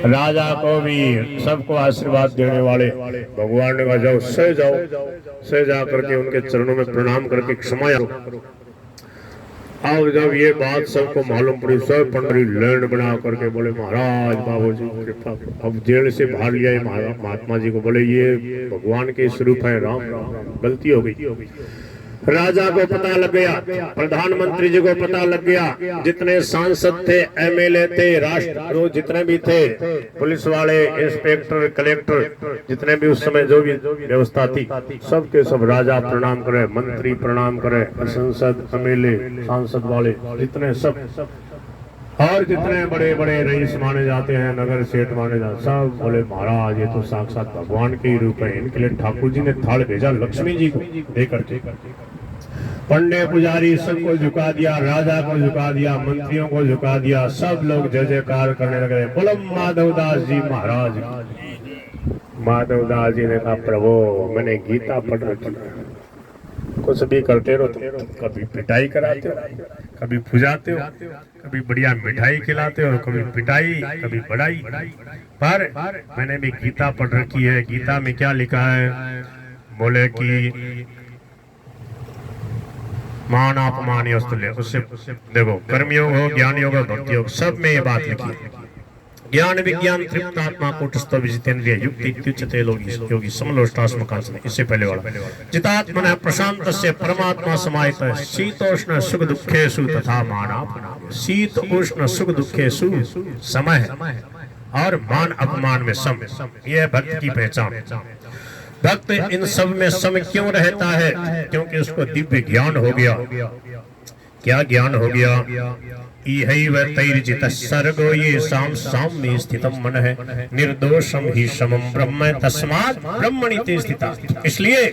राजा को भी सबको आशीर्वाद देने वाले भगवान ने कहा जाओ, से जा करके उनके चरणों में प्रणाम करके क्षमा करो। और जब ये बात सबको मालूम पड़ी, सब पंडरी लैंड बना करके बोले महाराज बाबू जी कृपा। अब जेल से बाहर लिया है महात्मा जी को, बोले ये भगवान के स्वरूप है, राम गलती हो गई। राजा को पता लग गया, प्रधानमंत्री जी को पता लग गया, जितने सांसद थे, एमएलए थे, राष्ट्र जितने भी थे, पुलिस वाले, इंस्पेक्टर, कलेक्टर, जितने भी उस समय जो भी व्यवस्था थी, सब के सब राजा प्रणाम करे, मंत्री प्रणाम करे, संसद, एमएलए, सांसद वाले जितने सब, और जितने बड़े बड़े रईस माने जाते हैं, नगर सेठ माने जाते, सब बोले महाराज ये तो साक्षात भगवान के ही रूप है। इनके लिए ठाकुर जी ने थाल भेजा लक्ष्मी जी को देकर के। पंडे पुजारी सबको झुका दिया, राजा को झुका दिया, मंत्रियों को झुका दिया, सब लोग जय जयकार करने लगे। बोलो माधवदास जी महाराज। माधवदास जी ने कहा प्रभु मैंने गीता पढ़ रखी, कुछ भी करते रहो, कभी पिटाई कराते हो, कभी पुजाते हो, कभी बढ़िया मिठाई खिलाते हो, कभी पिटाई, कभी बड़ाई, पर मैंने भी गीता पढ़ रखी है। गीता में क्या लिखा है? बोले कि मान अपमान उससे देखो, कर्मयोग हो, ज्ञान योग हो, भक्ति योग, सब में ये बात लिखी है। ज्ञान विज्ञान तृप्तात्मा कूटस्थ विजितेन्द्रिय युक्ति इत्युच्यते योगी समलोष्टास्मकांसने। इससे पहले वाला जितात्मनः प्रशांतस्य परमात्मा समाहितः शीतोष्ण सुख दुखेषु तथा मानापमान। शीत उष्ण सुख दुखेषु समय और मान अपमान में सम, यह भक्त की पहचान। भक्त इन सब में सम क्यों रहता है? क्योंकि उसको दिव्य ज्ञान हो गया। क्या ज्ञान हो गया? इहैव तैर्जित सर्गो ये साम साम्ये स्थितम मन है, निर्दोषम ही समम ब्रह्म तस्मात् ब्रह्मणि ते स्थिता। इसलिए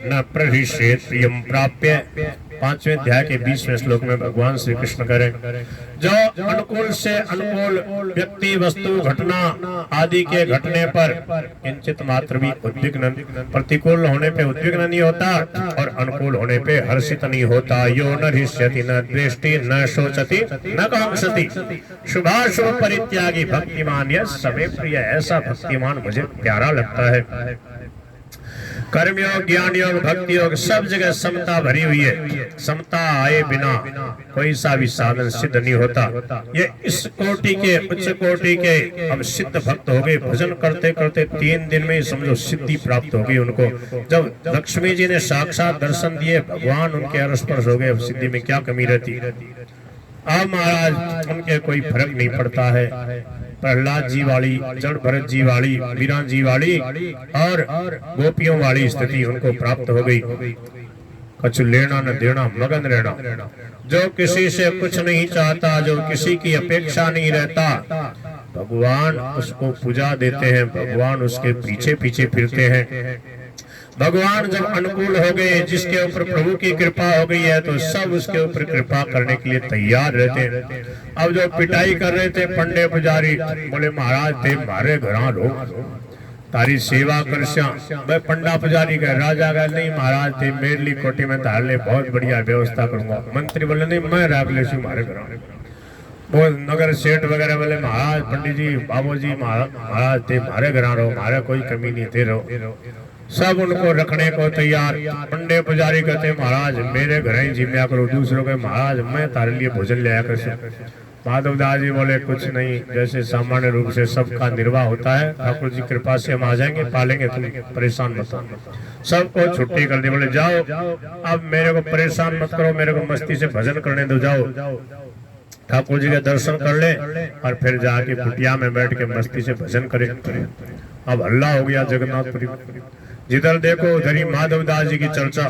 न प्रहिष्येत् प्रियम प्राप्य। 5वें अध्याय के 20वें श्लोक में भगवान श्री कृष्ण करें, जो अनुकूल से अनुकूल व्यक्ति, वस्तु, घटना आदि के घटने पर किंचित मात्र भी उद्विग्न, प्रतिकूल होने पे उद्विग्न नहीं होता और अनुकूल होने पे हर्षित नहीं होता। यो न हृष्यति न द्वेष्टि न शोचति न कांक्षति शुभाशुभ परित्यागी भक्तिमान यः समे प्रिय। ऐसा भक्तिमान मुझे प्यारा लगता है। कर्मयोग, ज्ञान योग, भक्ति योग, सब जगह समता भरी हुई है। समता आए बिना कोई सा भी साधन सिद्ध नहीं होता। ये इस कोटि के, उच्च कोटि के अब सिद्ध भक्त हो गए। भजन करते करते 3 दिन में ही समझो सिद्धि प्राप्त हो गई उनको। जब लक्ष्मी जी ने साक्षात दर्शन दिए, भगवान उनके स्पर्श हो गए, अब सिद्धि में क्या कमी रहती। अब महाराज उनके कोई फर्क नहीं पड़ता है। प्रहलाद जी वाली, जड़ भरत जी वाली, वीरान जी वाली और गोपियों वाली स्थिति उनको प्राप्त हो गई। कुछ लेना न देना, मगन रहना। जो किसी से कुछ नहीं चाहता, जो किसी की अपेक्षा नहीं रहता, भगवान उसको पूजा देते हैं, भगवान उसके पीछे पीछे फिरते हैं। भगवान जब अनुकूल हो गए, जिसके ऊपर प्रभु की कृपा हो गई है, तो सब उसके ऊपर कृपा करने के लिए तैयार रहते हैं। अब जो पिटाई कर रहे थे पंडे पुजारी, बोले महाराज थे मारे घर रो, तारी सेवा कर श्याम। पंडा पुजारी कह, राजा कह नहीं महाराज थे मेरे लिए कोठी में तार ले, बहुत बढ़िया व्यवस्था करूंगा। मंत्री बोले नहीं मैं रख ले मारे घर। वो नगर सेठ वगैरह बोले महाराज पंडित जी बाबू जी महाराज थे मारे घर रहो, मारे कोई कमी नहीं थे रहो। सब उनको रखने को तैयार। पंडे पुजारी कहते महाराज मेरे घर ही जिम्या करो, दूसरों के महाराज मैं तारे लिए भोजन ले आया कर। माधवदास जी बोले कुछ नहीं, जैसे सामान्य रूप से सबका निर्वाह होता है, ठाकुर जी कृपा से हम आ जाएंगे, पालेंगे, तुम परेशान मत हो। सबको छुट्टी कर दी। बोले जाओ अब मेरे को परेशान मत करो, मेरे को मस्ती से भजन करने दो, जाओ ठाकुर जी के दर्शन कर ले और फिर जाके कुटिया में बैठ के मस्ती से भजन करें। अब हल्ला हो गया जगन्नाथपुरी, जिधर देखो उधर ही माधवदास जी की चर्चा।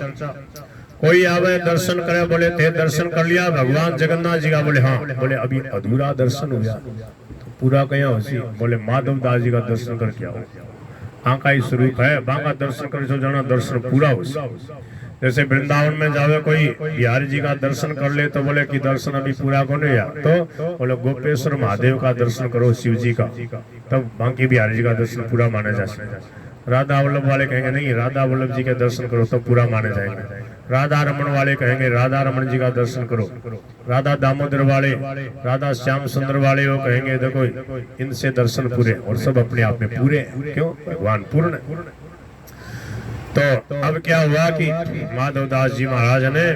कोई आवे दर्शन करे, बोले थे दर्शन कर लिया भगवान जगन्नाथ जी का? बोले हाँ। बोले अभी अधूरा दर्शन हो गया, तो पूरा कया हो? बोले माधवदास जी का दर्शन कर क्या हो, आका ही स्वरूप है, बांका दर्शन कर जो जाना दर्शन पूरा हो। जैसे वृंदावन में जावे कोई बिहारी जी का दर्शन कर ले, तो बोले कि दर्शन अभी पूरा को नहीं यार, तो बोले गोपेश्वर महादेव का दर्शन करो, शिव जी का, तब बांकी बिहारी जी का दर्शन पूरा माने जा सकता। राधा वल्लभ वाले कहेंगे नहीं, राधा वल्लभ जी के दर्शन करो तो पूरा माने जाएंगे। राधा रमन वाले कहेंगे राधा रमन जी का दर्शन करो, राधा दामोदर वाले, राधा श्याम सुंदर वाले वो कहेंगे देखो इनसे दर्शन पूरे, और सब अपने आप में पूरे हैं। क्यों? भगवान पूर्ण। तो अब क्या हुआ कि माधवदास जी महाराज ने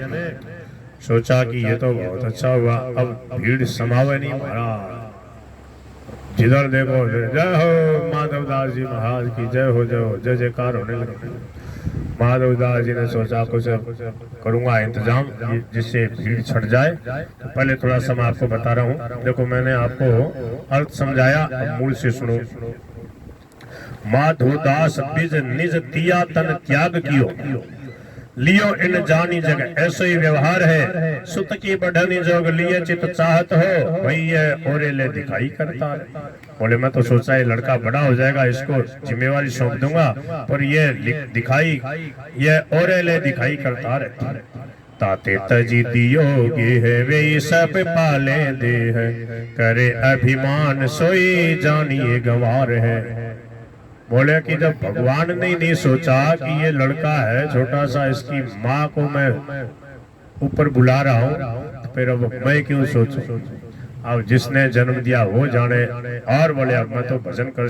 सोचा कि ये तो बहुत अच्छा हुआ, अब भीड़ समावे नहीं महाराज, जिधर देखो जय हो माधवदास जी महाराज की जय हो, जय हो, जय जयकार होने लगे। माधवदास जी ने सोचा कुछ करूंगा इंतजाम जिससे भीड़ छट जाए। तो पहले थोड़ा सा मैं आपको बता रहा हूँ, देखो मैंने आपको अर्थ समझाया, अब मूल से सुनो। माधवदास बीज निज तिया तन त्याग कियो, लियो इन जानी जग ऐसो ही व्यवहार है, सुत की बढ़नी जोग लिए चित चाहत हो, वही है ओरे ले दिखाई करता है। बोले मैं तो सोचा ये लड़का बड़ा हो जाएगा, इसको जिम्मेवारी सौंप दूंगा, पर ये दिखाई ये ओरे ले दिखाई करता रहता। ताते तजी दियोगे है वे सब पाले दे है, करे अभिमान सोई जानिए गवार है। बोले कि जब भगवान ने नहीं सोचा कि ये लड़का है छोटा सा, इसकी माँ को मैं ऊपर बुला रहा हूँ, तो फिर अब मैं क्यों सोचूं? अब जिसने जन्म दिया वो जाने। और बोले अब मैं तो भजन कर,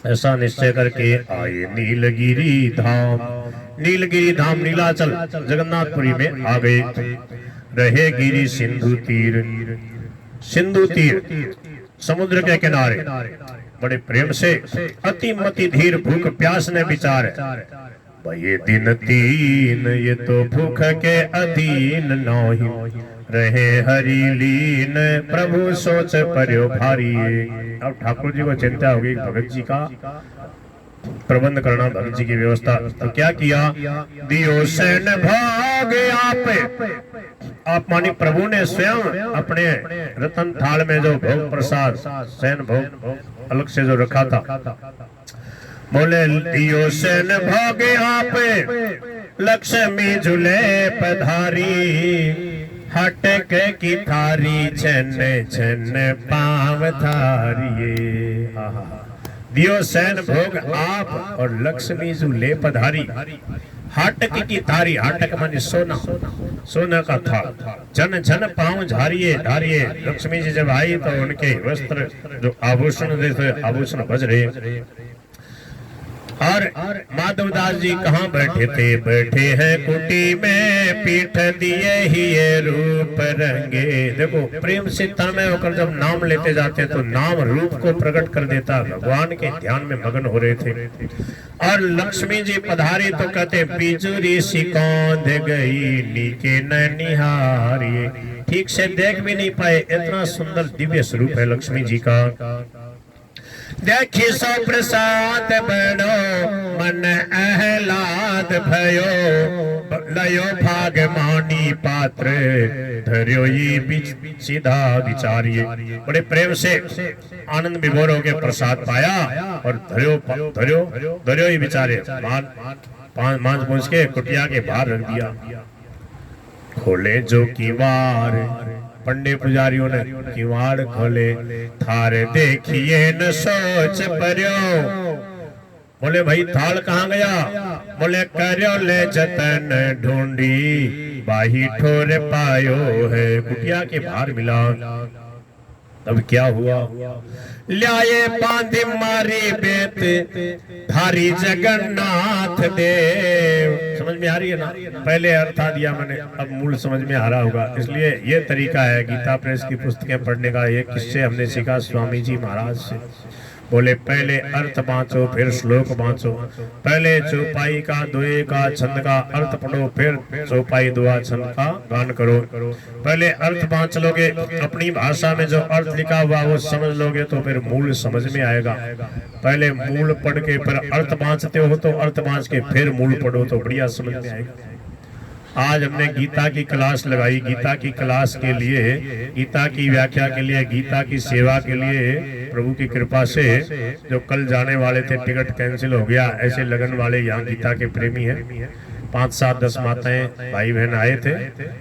ऐसा निश्चय करके आए नीलगिरी धाम। नीलगिरी धाम नीलाचल जगन्नाथपुरी में आ गए। रहे गिरी सिंधु तीर, सिंधु तीर समुद्र के किनारे बड़े प्रेम से अति मति धीर भूख प्यास ने विचार, ये दिन तीन ये तो भूख के अधीन नौही, रहे हरि लीन प्रभु सोच पर्यो भारी। अब ठाकुर जी को चिंता होगी भगत जी का प्रबंध करना, भगत जी की व्यवस्था। तो क्या किया? दियो सैन भाग आप मानी प्रभु ने स्वयं अपने रतन थाल में जो भोग प्रसाद सैन भोग अलग से जो रखा था, बोले दियो सैन भागे आप लक्ष्मी झूले पधारी, हटक की थारी छन छन पाव थारिये। दियो सैन भोग आप और लक्ष्मी झूले पधारी, हाटक की थारी, हाटक माने सोना, सोना का था, जन जन पांव झारिये धारिये। लक्ष्मी जी जब आई तो उनके वस्त्र जो आभूषण थे, आभूषण बज रहे। और माधवदास जी कहाँ बैठे थे? बैठे हैं कुटी में, पीठ दिए ही ये रूप रंगे। देखो प्रेम से तन्मय होकर जब नाम लेते जाते हैं तो नाम रूप को प्रकट कर देता। भगवान के ध्यान में मगन हो रहे थे। और लक्ष्मी जी पधारी तो कहते बिजुरी सिकौंध गई नीके न निहारिये। ठीक से देख भी नहीं पाए, इतना सुंदर दिव्य स्वरूप है लक्ष्मी जी का। देखी सो प्रसाद बड़ो मन आहलाद भयो, लयो भाग मानी पात्र धर्यो ये बीच सीधा विचारिये। बड़े प्रेम से आनंद विभोर होकर प्रसाद पाया और धर्यो धर्यो धर्यो ही विचारे मांस पूछ के कुटिया के बाहर रख दिया। खोले जो किवाड़, पंडे पुजारियों ने किवाड़ खोले, थारे देखिए न सोच पर्यो। बोले भाई थाल कहाँ गया? बोले कर्यो ले जतन ढूंढी, बाही ठोर पायो है। कुटिया के बाहर मिला। तब क्या हुआ? ल्याए बांधे मारी बेत धारी जगन्नाथ देव। समझ में आ रही है ना? पहले अर्थ आ दिया मैंने, अब मूल समझ में आ रहा होगा। इसलिए ये तरीका है गीता प्रेस की पुस्तकें पढ़ने का। ये किससे हमने सीखा? स्वामी जी महाराज से। बोले पहले अर्थ बांचो फिर श्लोक बांचो, पहले चौपाई का दुए का छंद का अर्थ पढ़ो, फिर चौपाई दुआ छंद का गान करो। पहले अर्थ बांच लोगे, अपनी भाषा में जो अर्थ लिखा हुआ वो समझ लोगे तो फिर मूल समझ में आएगा। पहले मूल पढ़ के फिर अर्थ बांचते हो तो अर्थ बांच के फिर मूल पढ़ो तो बढ़िया समझ में आएगा। आज हमने गीता की क्लास लगाई। गीता की क्लास के लिए, गीता की व्याख्या के लिए, गीता की सेवा के लिए प्रभु की कृपा से जो कल जाने वाले थे टिकट कैंसिल हो गया। ऐसे लगन वाले यहाँ गीता के प्रेमी हैं। 5, 7, 10 माताएं भाई बहन आए थे।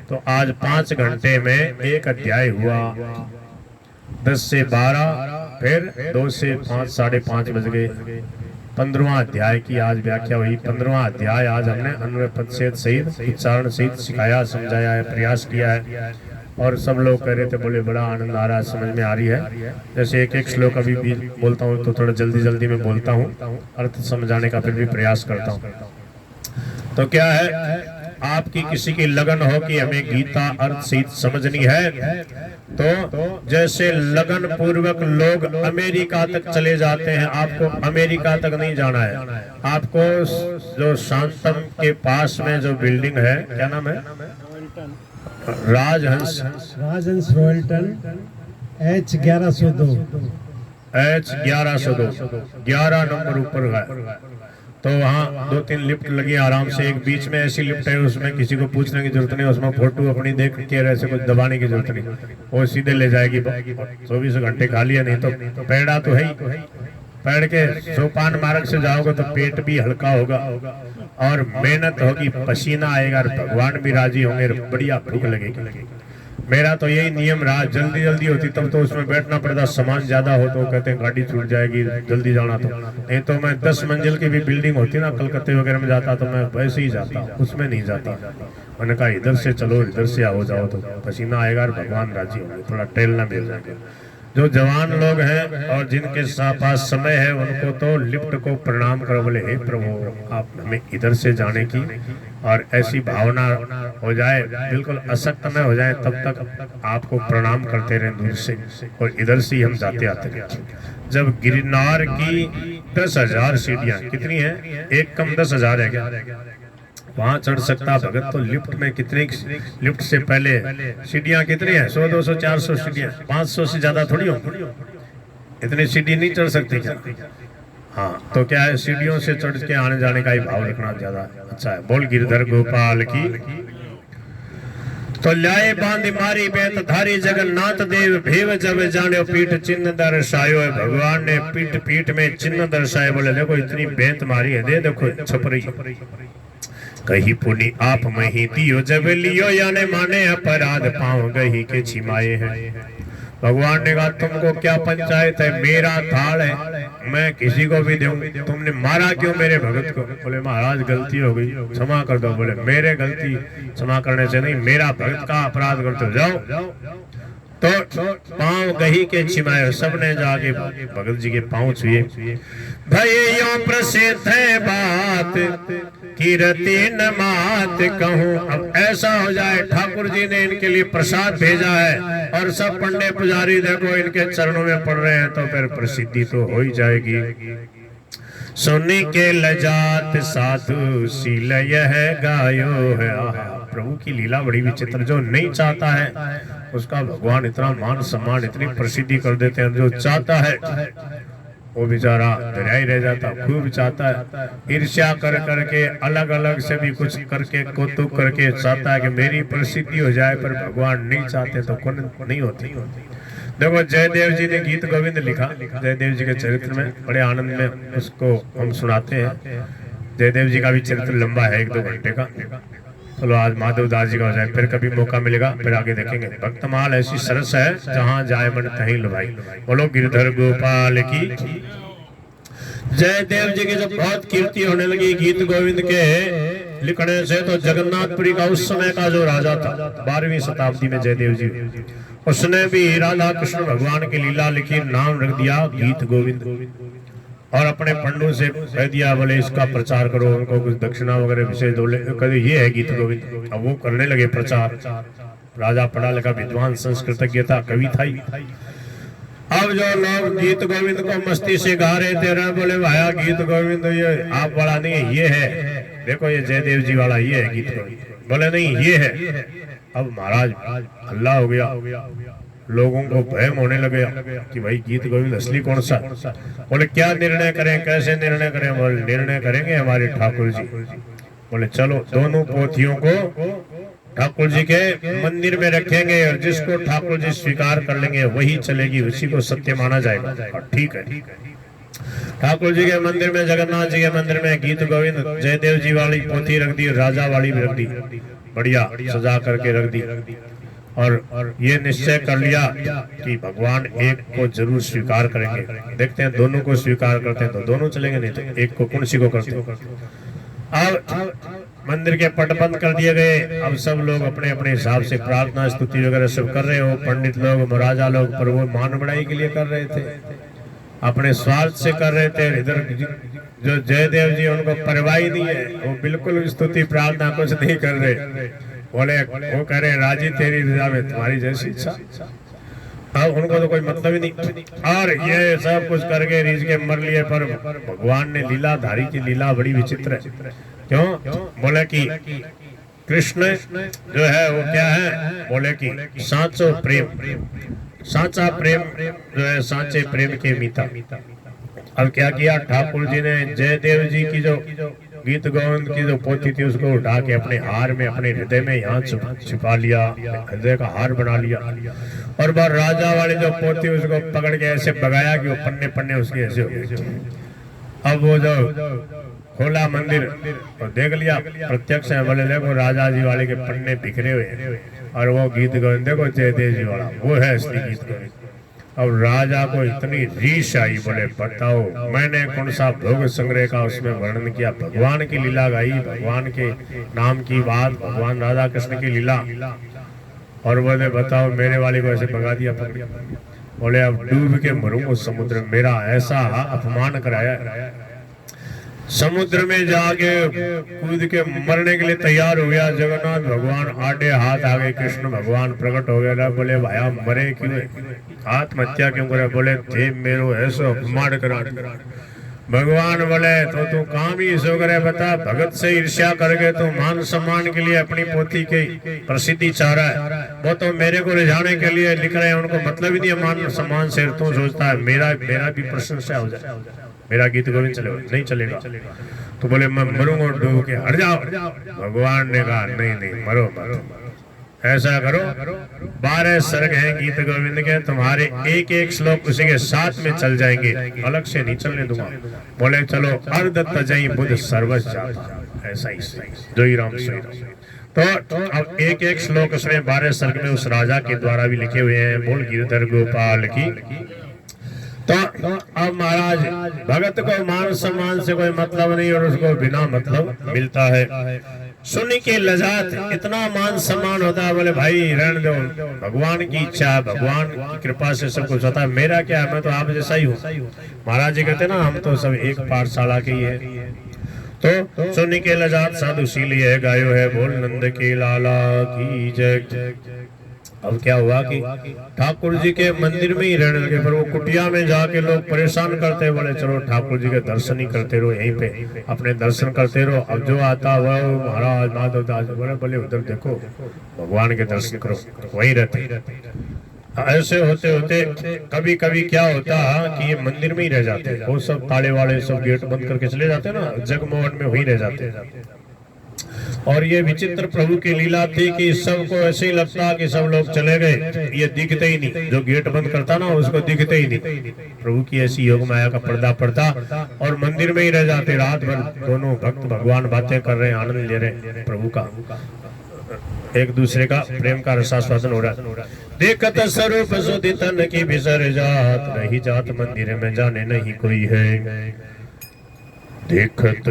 तो आज 5 घंटे में एक अध्याय हुआ। 10 से 12, फिर 2 से 5, 5:30 बज गए। 15वां अध्याय की आज व्याख्या हुई। 15वां अध्याय आज हमने अन्वय पदच्छेद सहित उच्चारण सहित सिखाया, समझाया है, प्रयास किया है। और सब लोग कह रहे थे, बोले बड़ा आनंद आ रहा है, समझ में आ रही है। जैसे एक एक श्लोक अभी भी बोलता हूँ तो थोड़ा जल्दी जल्दी में बोलता हूँ, अर्थ समझाने का फिर भी प्रयास करता हूँ। तो क्या है, आपकी किसी की लगन हो कि हमें गीता अर्थ सहित समझनी है, तो जैसे लगन पूर्वक लोग अमेरिका तक चले जाते हैं, आपको अमेरिका तक नहीं जाना है। आपको जो शांतम के पास में जो बिल्डिंग है, क्या नाम है, राजहंस रॉयल्टन H1102 11 नंबर ऊपर है। तो वहाँ 2-3 लिफ्ट लगी आराम से। एक बीच में ऐसी लिफ्ट है, उसमें किसी को पूछने की जरूरत नहीं, उसमें फोटो अपनी देख के ऐसे कुछ दबाने की जरूरत नहीं, वो सीधे ले जाएगी। 24 घंटे खाली है। नहीं तो पैड़ा तो है ही, पैड़ के सोपान मार्ग से जाओगे तो पेट भी हल्का होगा और मेहनत होगी, पसीना आएगा और भगवान भी राजी होंगे, बढ़िया भूख लगेगी। मेरा तो यही नियम रहा, जल्दी जल्दी होती तब तो उसमें बैठना पड़ता, सामान ज्यादा हो तो कहते हैं गाड़ी छूट जाएगी, जल्दी जाना तो। नहीं तो मैं 10 मंजिल की भी बिल्डिंग होती ना कलकत्ते वगैरह में जाता तो मैं वैसे ही जाता, उसमें नहीं जाता। मैंने कहा इधर से चलो, इधर से आओ जाओ तो पसीना आएगा और भगवान राजी होंगे, थोड़ा टहलना मिल जाएगा। जो जवान लोग हैं और जिनके पास समय है उनको तो लिफ्ट को प्रणाम करो, बोले हे प्रभु आप हमें इधर से जाने की, और ऐसी भावना हो जाए, बिल्कुल असक्त में हो जाए, तब तक आपको प्रणाम करते रहे दूर से, और इधर से ही हम जाते आते रहे। जब गिरनार की 10,000 सीढ़ियाँ कितनी है, एक कम 10,000 है क्या, वहां चढ़ सकता भगत तो लिफ्ट में कितनी, लिफ्ट से पहले सीढ़ियां कितनी है, 100, 200, 400 सीढ़ियां, 500 से ज्यादा थोड़ी हो, इतनी सीढ़ी नहीं चढ़ सकती क्या। हाँ तो क्या है, सीढ़ियों से चढ़ के आने जाने का ही भाव रखना ज्यादा अच्छा है। बोल गिरधर गोपाल की। तो ल्याए बांधी मारी बेत धारी जगन्नाथ देव भेव जब जाने पीठ चिन्ह दर्शायो है। भगवान ने पीठ पीठ में चिन्ह दर्शाए, बोले देखो इतनी बेत मारी है, दे देखो छप रही। कही पुनि आप मही दियो जब लियो, याने माने अपराध पाँव गही के छिमाए हैं। भगवान ने कहा तुमको क्या पंचायत है, मेरा थाल है, मैं किसी को भी दूं, तुमने मारा क्यों मेरे भगत को। बोले महाराज गलती हो गई, क्षमा कर दो। बोले मेरे गलती क्षमा करने से नहीं, मेरा भगत का अपराध करते हो, जाओ। तो पांव गही के छिमाए, सबने जाके भगत जी के पांव छुए। भैया प्रसिद्ध है बात कीरति न मात कहूँ। अब ऐसा हो जाए, ठाकुर जी ने इनके लिए प्रसाद भेजा है और सब पंडे पुजारी देखो इनके चरणों में पड़ रहे हैं, तो फिर प्रसिद्धि तो हो ही जाएगी। सुनी के लजात साधु शील यह गायो है। प्रभु की लीला बड़ी विचित्र, जो नहीं चाहता है उसका भगवान इतना मान सम्मान, इतनी प्रसिद्धि कर देते हैं। जो चाहता है वो बेचारा दरियाई रह जाता, खूब चाहता है, ईर्ष्या कर करके अलग अलग से भी कुछ करके कौतुक करके चाहता है कि मेरी प्रसिद्धि हो जाए, पर भगवान नहीं चाहते तो कौन नहीं होती। देखो जयदेव जी ने गीत गोविंद लिखा, जयदेव जी के चरित्र में बड़े आनंद में उसको हम सुनाते हैं। जयदेव जी का भी चरित्र लंबा है, 1-2 घंटे का। चलो आज माधव दास जी का हो जाए, फिर कभी मौका मिलेगा फिर आगे देखेंगे। भक्तमाल ऐसी सरस है, जहाँ जाए मन तहीं लुभाई। बोलो गिरधर गोपाल की। जयदेव जी की जब बहुत कीर्ति होने लगी गीत गोविंद के लिखने से, तो जगन्नाथपुरी का उस समय का जो राजा था 12वीं शताब्दी में जयदेव जी, उसने भी राधा कृष्ण भगवान की लीला लिखी, नाम रख दिया गीत गोविंद, और अपने पंडों से कह दिया बोले इसका प्रचार करो, उनको कुछ दक्षिणा वगैरह विशेष दो, कहते ये है गीत गोविंद। अब वो करने लगे प्रचार। राजा पढ़ा लिखा विद्वान संस्कृतज्ञ था, कवि था ही। अब जो लोग गीत गोविंद को मस्ती से गा रहे थे, बोले भाया गीत गोविंद ये आप वाला नहीं है, ये है, देखो ये जयदेव जी वाला ये है गीत गोविंद। बोले नहीं ये है। अब महाराज हल्ला हो गया, लोगों को भय होने लगे कि भाई गीत गोविंद असली कौन सा। बोले क्या निर्णय करें, कैसे निर्णय करें। बोले निर्णय करेंगे हमारे ठाकुर जी। बोले चलो दोनों पोथियों को ठाकुर जी के मंदिर में रखेंगे, और जिसको ठाकुर जी स्वीकार कर लेंगे वही चलेगी, उसी को सत्य माना जाएगा। और ठीक है, ठाकुर जी के मंदिर में, जगन्नाथ जी के मंदिर में गीत गोविंद जयदेव जी वाली पोथी रख दी, राजा वाली भी रख दी, बढ़िया सजा करके रख दी। और ये निश्चय कर लिया कि भगवान एक को जरूर स्वीकार करेंगे। देखते हैं दोनों को स्वीकार करते हैं तो दोनों चलेंगे, नहीं तो एक को कौन सी को करते हैं। अब मंदिर के पट बंद कर दिए गए। अब सब लोग अपने अपने हिसाब से प्रार्थना स्तुति वगैरह सब कर रहे हो। पंडित लोग, महाराजा लोग, पर वो मान बढ़ाई के लिए कर रहे थे, अपने स्वार्थ से कर रहे थे। इधर जो जयदेव जी उनको परवाह ही नहीं है, वो बिल्कुल स्तुति प्रार्थना कुछ नहीं कर रहे। बोले वो कह रहे राजी तेरी रजा में तुम्हारी जैसी इच्छा। अब उनको तो कोई मतलब ही नहीं। और ये सब कुछ करके रीझ के मर लिए। पर भगवान ने लीलाधारी की लीला बड़ी विचित्र है। क्यों? बोले कि कृष्ण जो है वो क्या है, बोले कि साचो प्रेम, साचा प्रेम जो है साचे प्रेम के मीता। अब क्या किया ठाकुर जी ने, जयदेव जी की जो गीत गोविंद की जो पोथी थी उसको उठा के अपने हार में, अपने हृदय में यहाँ छिपा लिया, हृदय का हार बना लिया। और बार राजा वाली जो पोथी उसको पकड़ के ऐसे भगाया कि वो पन्ने पन्ने उसके ऐसे हो गए। अब वो जो खोला मंदिर और देख लिया प्रत्यक्ष है, बोले देखो राजा जी वाले के पन्ने बिखरे हुए और वो गीत गोविंद देखो जयदेव जी वाला, वो है असली गीत गोविंद। अब राजा को इतनी रीश आई, बोले बताओ मैंने कौन सा भोग संग्रह का उसमें वर्णन किया, भगवान की लीला गाई, भगवान के नाम की बात, भगवान राधा कृष्ण की लीला, और बोले बताओ मेरे वाले को ऐसे भगा दिया। बोले अब डूब के मरूं उस समुद्र में, मेरा ऐसा अपमान कराया। समुद्र में जाके कूद के मरने के लिए तैयार हो गया। जगन्नाथ भगवान आड़े हाथ आ गए, कृष्ण भगवान प्रकट हो गया। बोले भाया मरे क्यों, आत्महत्या क्यों करे? बोले थे मेरो ऐसा अपमान करा। भगवान बोले तो तू काम ही सो करे, बता भगत से ईर्ष्या करके तो मान सम्मान के लिए अपनी पोथी की प्रसिद्धि चाह रहा है, वो तो मेरे को रिझाने के लिए लिख रहे हैं, उनको मतलब ही नहीं है मान सम्मान से। तू सोचता है मेरा भी प्रशंसा हो जाए, मेरा गीत गोविंद चलेगा? नहीं चलेगा। तो बोले मैं मरूंगा डूब के, हट जाओ। भगवान ने कहा नहीं मरो मत, ऐसा करो 12 सर्ग हैं गीत गोविंद के, तुम्हारे एक एक श्लोक उसी के साथ में चल जाएंगे, अलग से नहीं चलने दूंगा। बोले चलो अर्ध तजई बुध सर्वस जाता, ऐसा ही जोई राम श्री राम। तो अब एक एक श्लोक उसमें 12 सर्ग में उस राजा के द्वारा भी लिखे हुए हैं। बोल गिरधर गोपाल की। तो अब महाराज भगत को मान सम्मान से कोई मतलब नहीं और उसको बिना मतलब मिलता है। सुन के लजात इतना मान सम्मान होता है। बोले भाई रहने दो, भगवान की इच्छा, भगवान की कृपा से सब कुछ होता है। मेरा क्या है, मैं तो आप जैसा ही हूँ। महाराज जी कहते ना हम तो सब एक पाठशाला के ही है। तो सुन के लजात साधु शीली है, गायो है बोल नंद के लाला की जय। अब क्या हुआ कि ठाकुर जी के मंदिर में ही रहने लगे, पर वो कुटिया में जाके लोग परेशान करते। बोले चलो ठाकुर जी के दर्शन ही करते रहो, यहीं पे अपने दर्शन करते रहो। अब जो आता वह महाराज माधव दास बोले उधर देखो भगवान के दर्शन करो, वहीं रहते। ऐसे होते होते कभी कभी क्या होता कि ये मंदिर में ही रह जाते, वो सब ताले वाले सब गेट बंद करके चले जाते ना, जगमोहन में वहीं रह जाते। और ये विचित्र प्रभु की लीला थी कि सबको ऐसे ही लगता कि सब लोग चले गए, ये दिखते ही नहीं, जो गेट बंद करता ना उसको दिखते ही नहीं। प्रभु की ऐसी योग माया का पर्दा पड़ता और मंदिर में ही रह जाते। रात भर दोनों भक्त भगवान बातें कर रहे हैं, आनंद ले रहे हैं प्रभु का, एक दूसरे का प्रेम का रसास्वादन हो रहा है। देखत स्वरूप सुधि तन की बिसर जात, रही जात मंदिर में जाने नहीं कोई है। देखत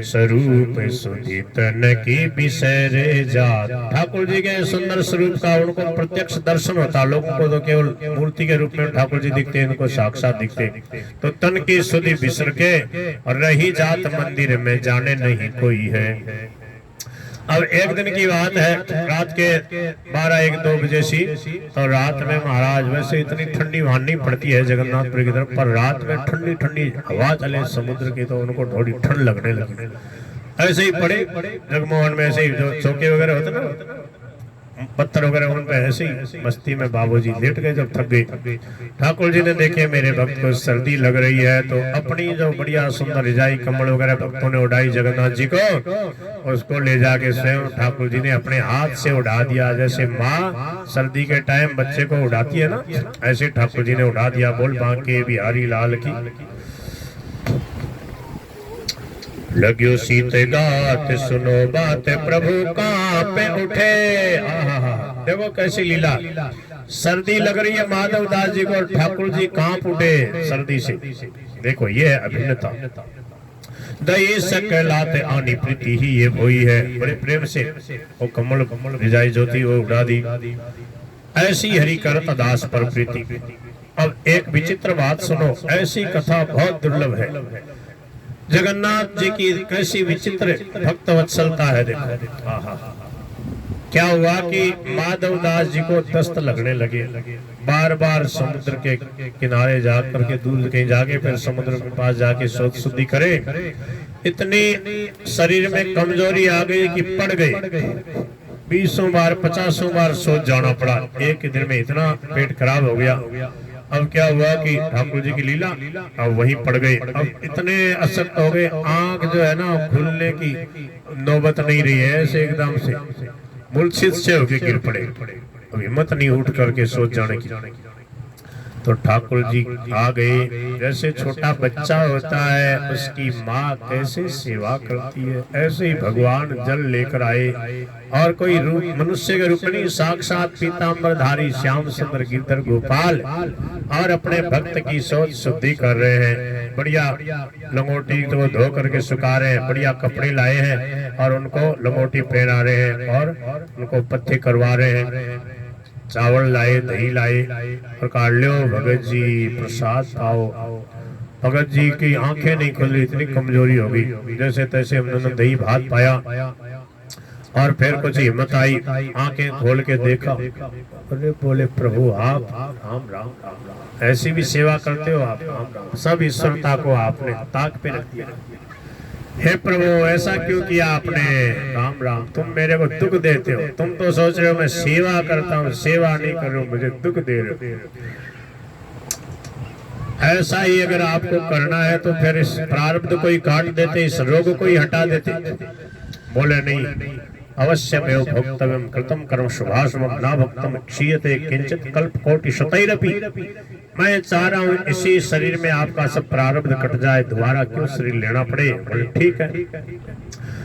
स्वरूप सुधि तन की बिसर जात, ठाकुर जी के सुंदर स्वरूप का उनको प्रत्यक्ष दर्शन होता। लोगों को तो केवल मूर्ति के रूप में ठाकुर जी दिखते, इनको साक्षात दिखते। तो तन की सुधि बिसर के और रही जात मंदिर में जाने नहीं कोई है। अब एक दिन की बात है, रात के 12-1-2 बजे सी, तो रात में महाराज वैसे इतनी ठंडी वहां नहीं पड़ती है जगन्नाथपुरी की तरफ, पर रात में ठंडी ठंडी हवा चले समुद्र की, तो उनको थोड़ी ठंड लगने लगी। ऐसे ही पड़े जगमोहन में, ऐसे ही जो चौके वगैरह होते ना पत्थर वगैरह, उन पे ऐसे ही मस्ती में बाबूजी लेट गए। जब थक गए ठाकुर जी ने देखे मेरे भक्त को सर्दी लग रही है, तो अपनी जो बढ़िया सुंदर रजाई कम्बल वगैरह भक्तों ने उड़ाई जगन्नाथ जी को, उसको ले जाके स्वयं ठाकुर जी ने अपने हाथ से उड़ा दिया। जैसे माँ सर्दी के टाइम बच्चे को उड़ाती है ना, ऐसे ठाकुर जी ने उड़ा दिया। बोल बांके बिहारी लाल की। लग्यो सीत गात सुनो बात प्रभु कांपे उठे। देखो कैसी लीला। सर्दी लग रही है माधव दास जी को और ठाकुर जी कांप उठे सर्दी से। देखो ये है अभिन्नता। दई सकलाते आनी प्रीति ही ये वही है। बड़े प्रेम से वो कमल रिजाई ज्योति वो उड़ा दी। ऐसी हरि करत दास पर प्रीति। अब एक विचित्र बात सुनो, ऐसी कथा बहुत दुर्लभ है। जगन्नाथ जी की कैसी विचित्र भक्त वत्सलता है। देखो क्या हुआ कि माधव दास जी को दस्त लगने लगे। बार बार समुद्र के किनारे जाकर के दूर कहीं जाके फिर समुद्र के पास जाके शोध शुद्धि करे। इतनी शरीर में कमजोरी आ गई कि पड़ गए। 20 बार 50 बार सोच जाना पड़ा। एक ही दिन में इतना पेट खराब हो गया। अब क्या हुआ कि ठाकुर जी की लीला, अब वहीं पड़ गए। अब इतने असक्त हो गए, आंख जो है ना खुलने की नौबत नहीं रही है। ऐसे एकदम से मूर्छित से होके गिर पड़े। अब हिम्मत नहीं उठ करके सोच जाने की। तो ठाकुर जी आ गए। जैसे छोटा बच्चा होता है उसकी माँ कैसे सेवा करती है, ऐसे ही भगवान जल लेकर आए। और कोई रूप मनुष्य के रूप में नहीं, साक्षात पीतांबरधारी श्याम सुंदर गिरधर गोपाल और अपने भक्त की सोच शुद्धि कर रहे हैं। बढ़िया लंगोटी तो धो करके सुखा रहे हैं, बढ़िया कपड़े लाए हैं और उनको लंगोटी पहना रहे हैं और उनको पत्ते करवा रहे हैं। चावल लाए, दही लाए और काट लो भगत जी प्रसाद पाओ। भगत जी की आंखें नहीं खुली, इतनी कमजोरी हो गई। जैसे तैसे उन्होंने दही भात पाया और फिर कुछ हिम्मत आई, आंखें खोल के देखा। अरे बोले प्रभु आप राम राम राम राम, ऐसी भी सेवा करते हो आप? राम राम, सब ईश्वरता को आपने ताक पे रख दिया। हे प्रभु ऐसा क्यों किया आपने? राम राम, तुम मेरे को दुख देते हो। तुम तो सोच रहे हो मैं सेवा करता हूँ, सेवा नहीं कर रहा हूँ, मुझे दुख दे रहे हो। ऐसा ही अगर आपको करना है तो फिर इस प्रारब्ध को ही काट देते, इस रोग को ही हटा देते। बोले नहीं, अवश्य में भोक्तव्यम कृतम कर्म शुभाशुभम ना भक्तम क्षीयते किंचित कल्प कोटि शतैरपि। मैं चाह रहा हूँ इसी शरीर में आपका सब प्रारब्ध कट जाए, दोबारा क्यों शरीर लेना पड़े। बोले ठीक है,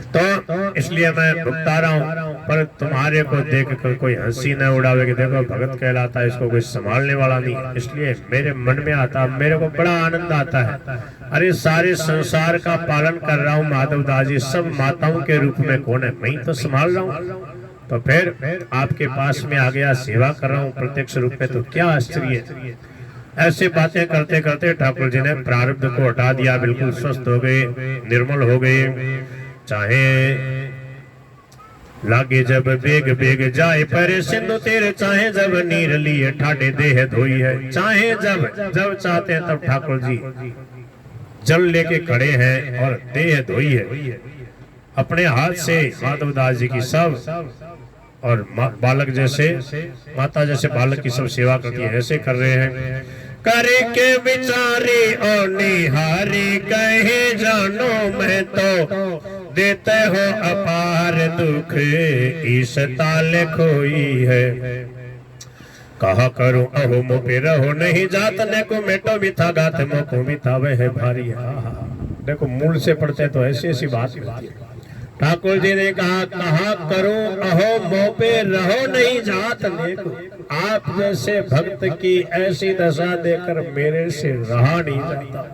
तो इसलिए मैं भुगता रहा हूँ। पर तुम्हारे को देख कर कोई हंसी न उड़ावे कि देखो भगत कहलाता है, इसको कोई संभालने वाला नहीं। इसलिए मेरे मन में आता, मेरे को बड़ा आनंद आता है। अरे सारे संसार का पालन कर रहा हूँ माधव दास जी, सब माताओं के रूप में कौन है, मैं तो संभाल रहा हूँ। तो फिर आपके पास में आ गया, सेवा कर रहा हूँ प्रत्यक्ष रूप में, तो क्या आश्चर्य है। ऐसे बातें करते करते ठाकुर जी ने प्रारब्ध को हटा दिया, बिल्कुल स्वस्थ हो गए, निर्मल हो गए। चाहे लागे जब बेग बेग जाए पर सिंधु तेरे, चाहे जब नीर लिए ठाडे देह धोई है। चाहे जब जब चाहते हैं तब ठाकुर जी जल लेके खड़े हैं और देह धोई है। अपने हाथ से माधव दास जी की सब और बालक जैसे, माता जैसे बालक की सब सेवा करती है, ऐसे कर रहे हैं। करे के विचारे और निहारी कहे जानो मैं तो, देते हो अपार दुख इस ताले खोई है। कहा करूं अहो मोपे रहो नहीं जात, ने को मेटो भी था गात मोको भी था वह भारी। देखो मूल से पढ़ते तो ऐसी ऐसी बात होती है। ठाकुर जी ने कहा करूं अहो मोपे रहो नहीं जात नेको। आप जैसे भक्त की ऐसी दशा देखकर मेरे से रहा नहीं जाता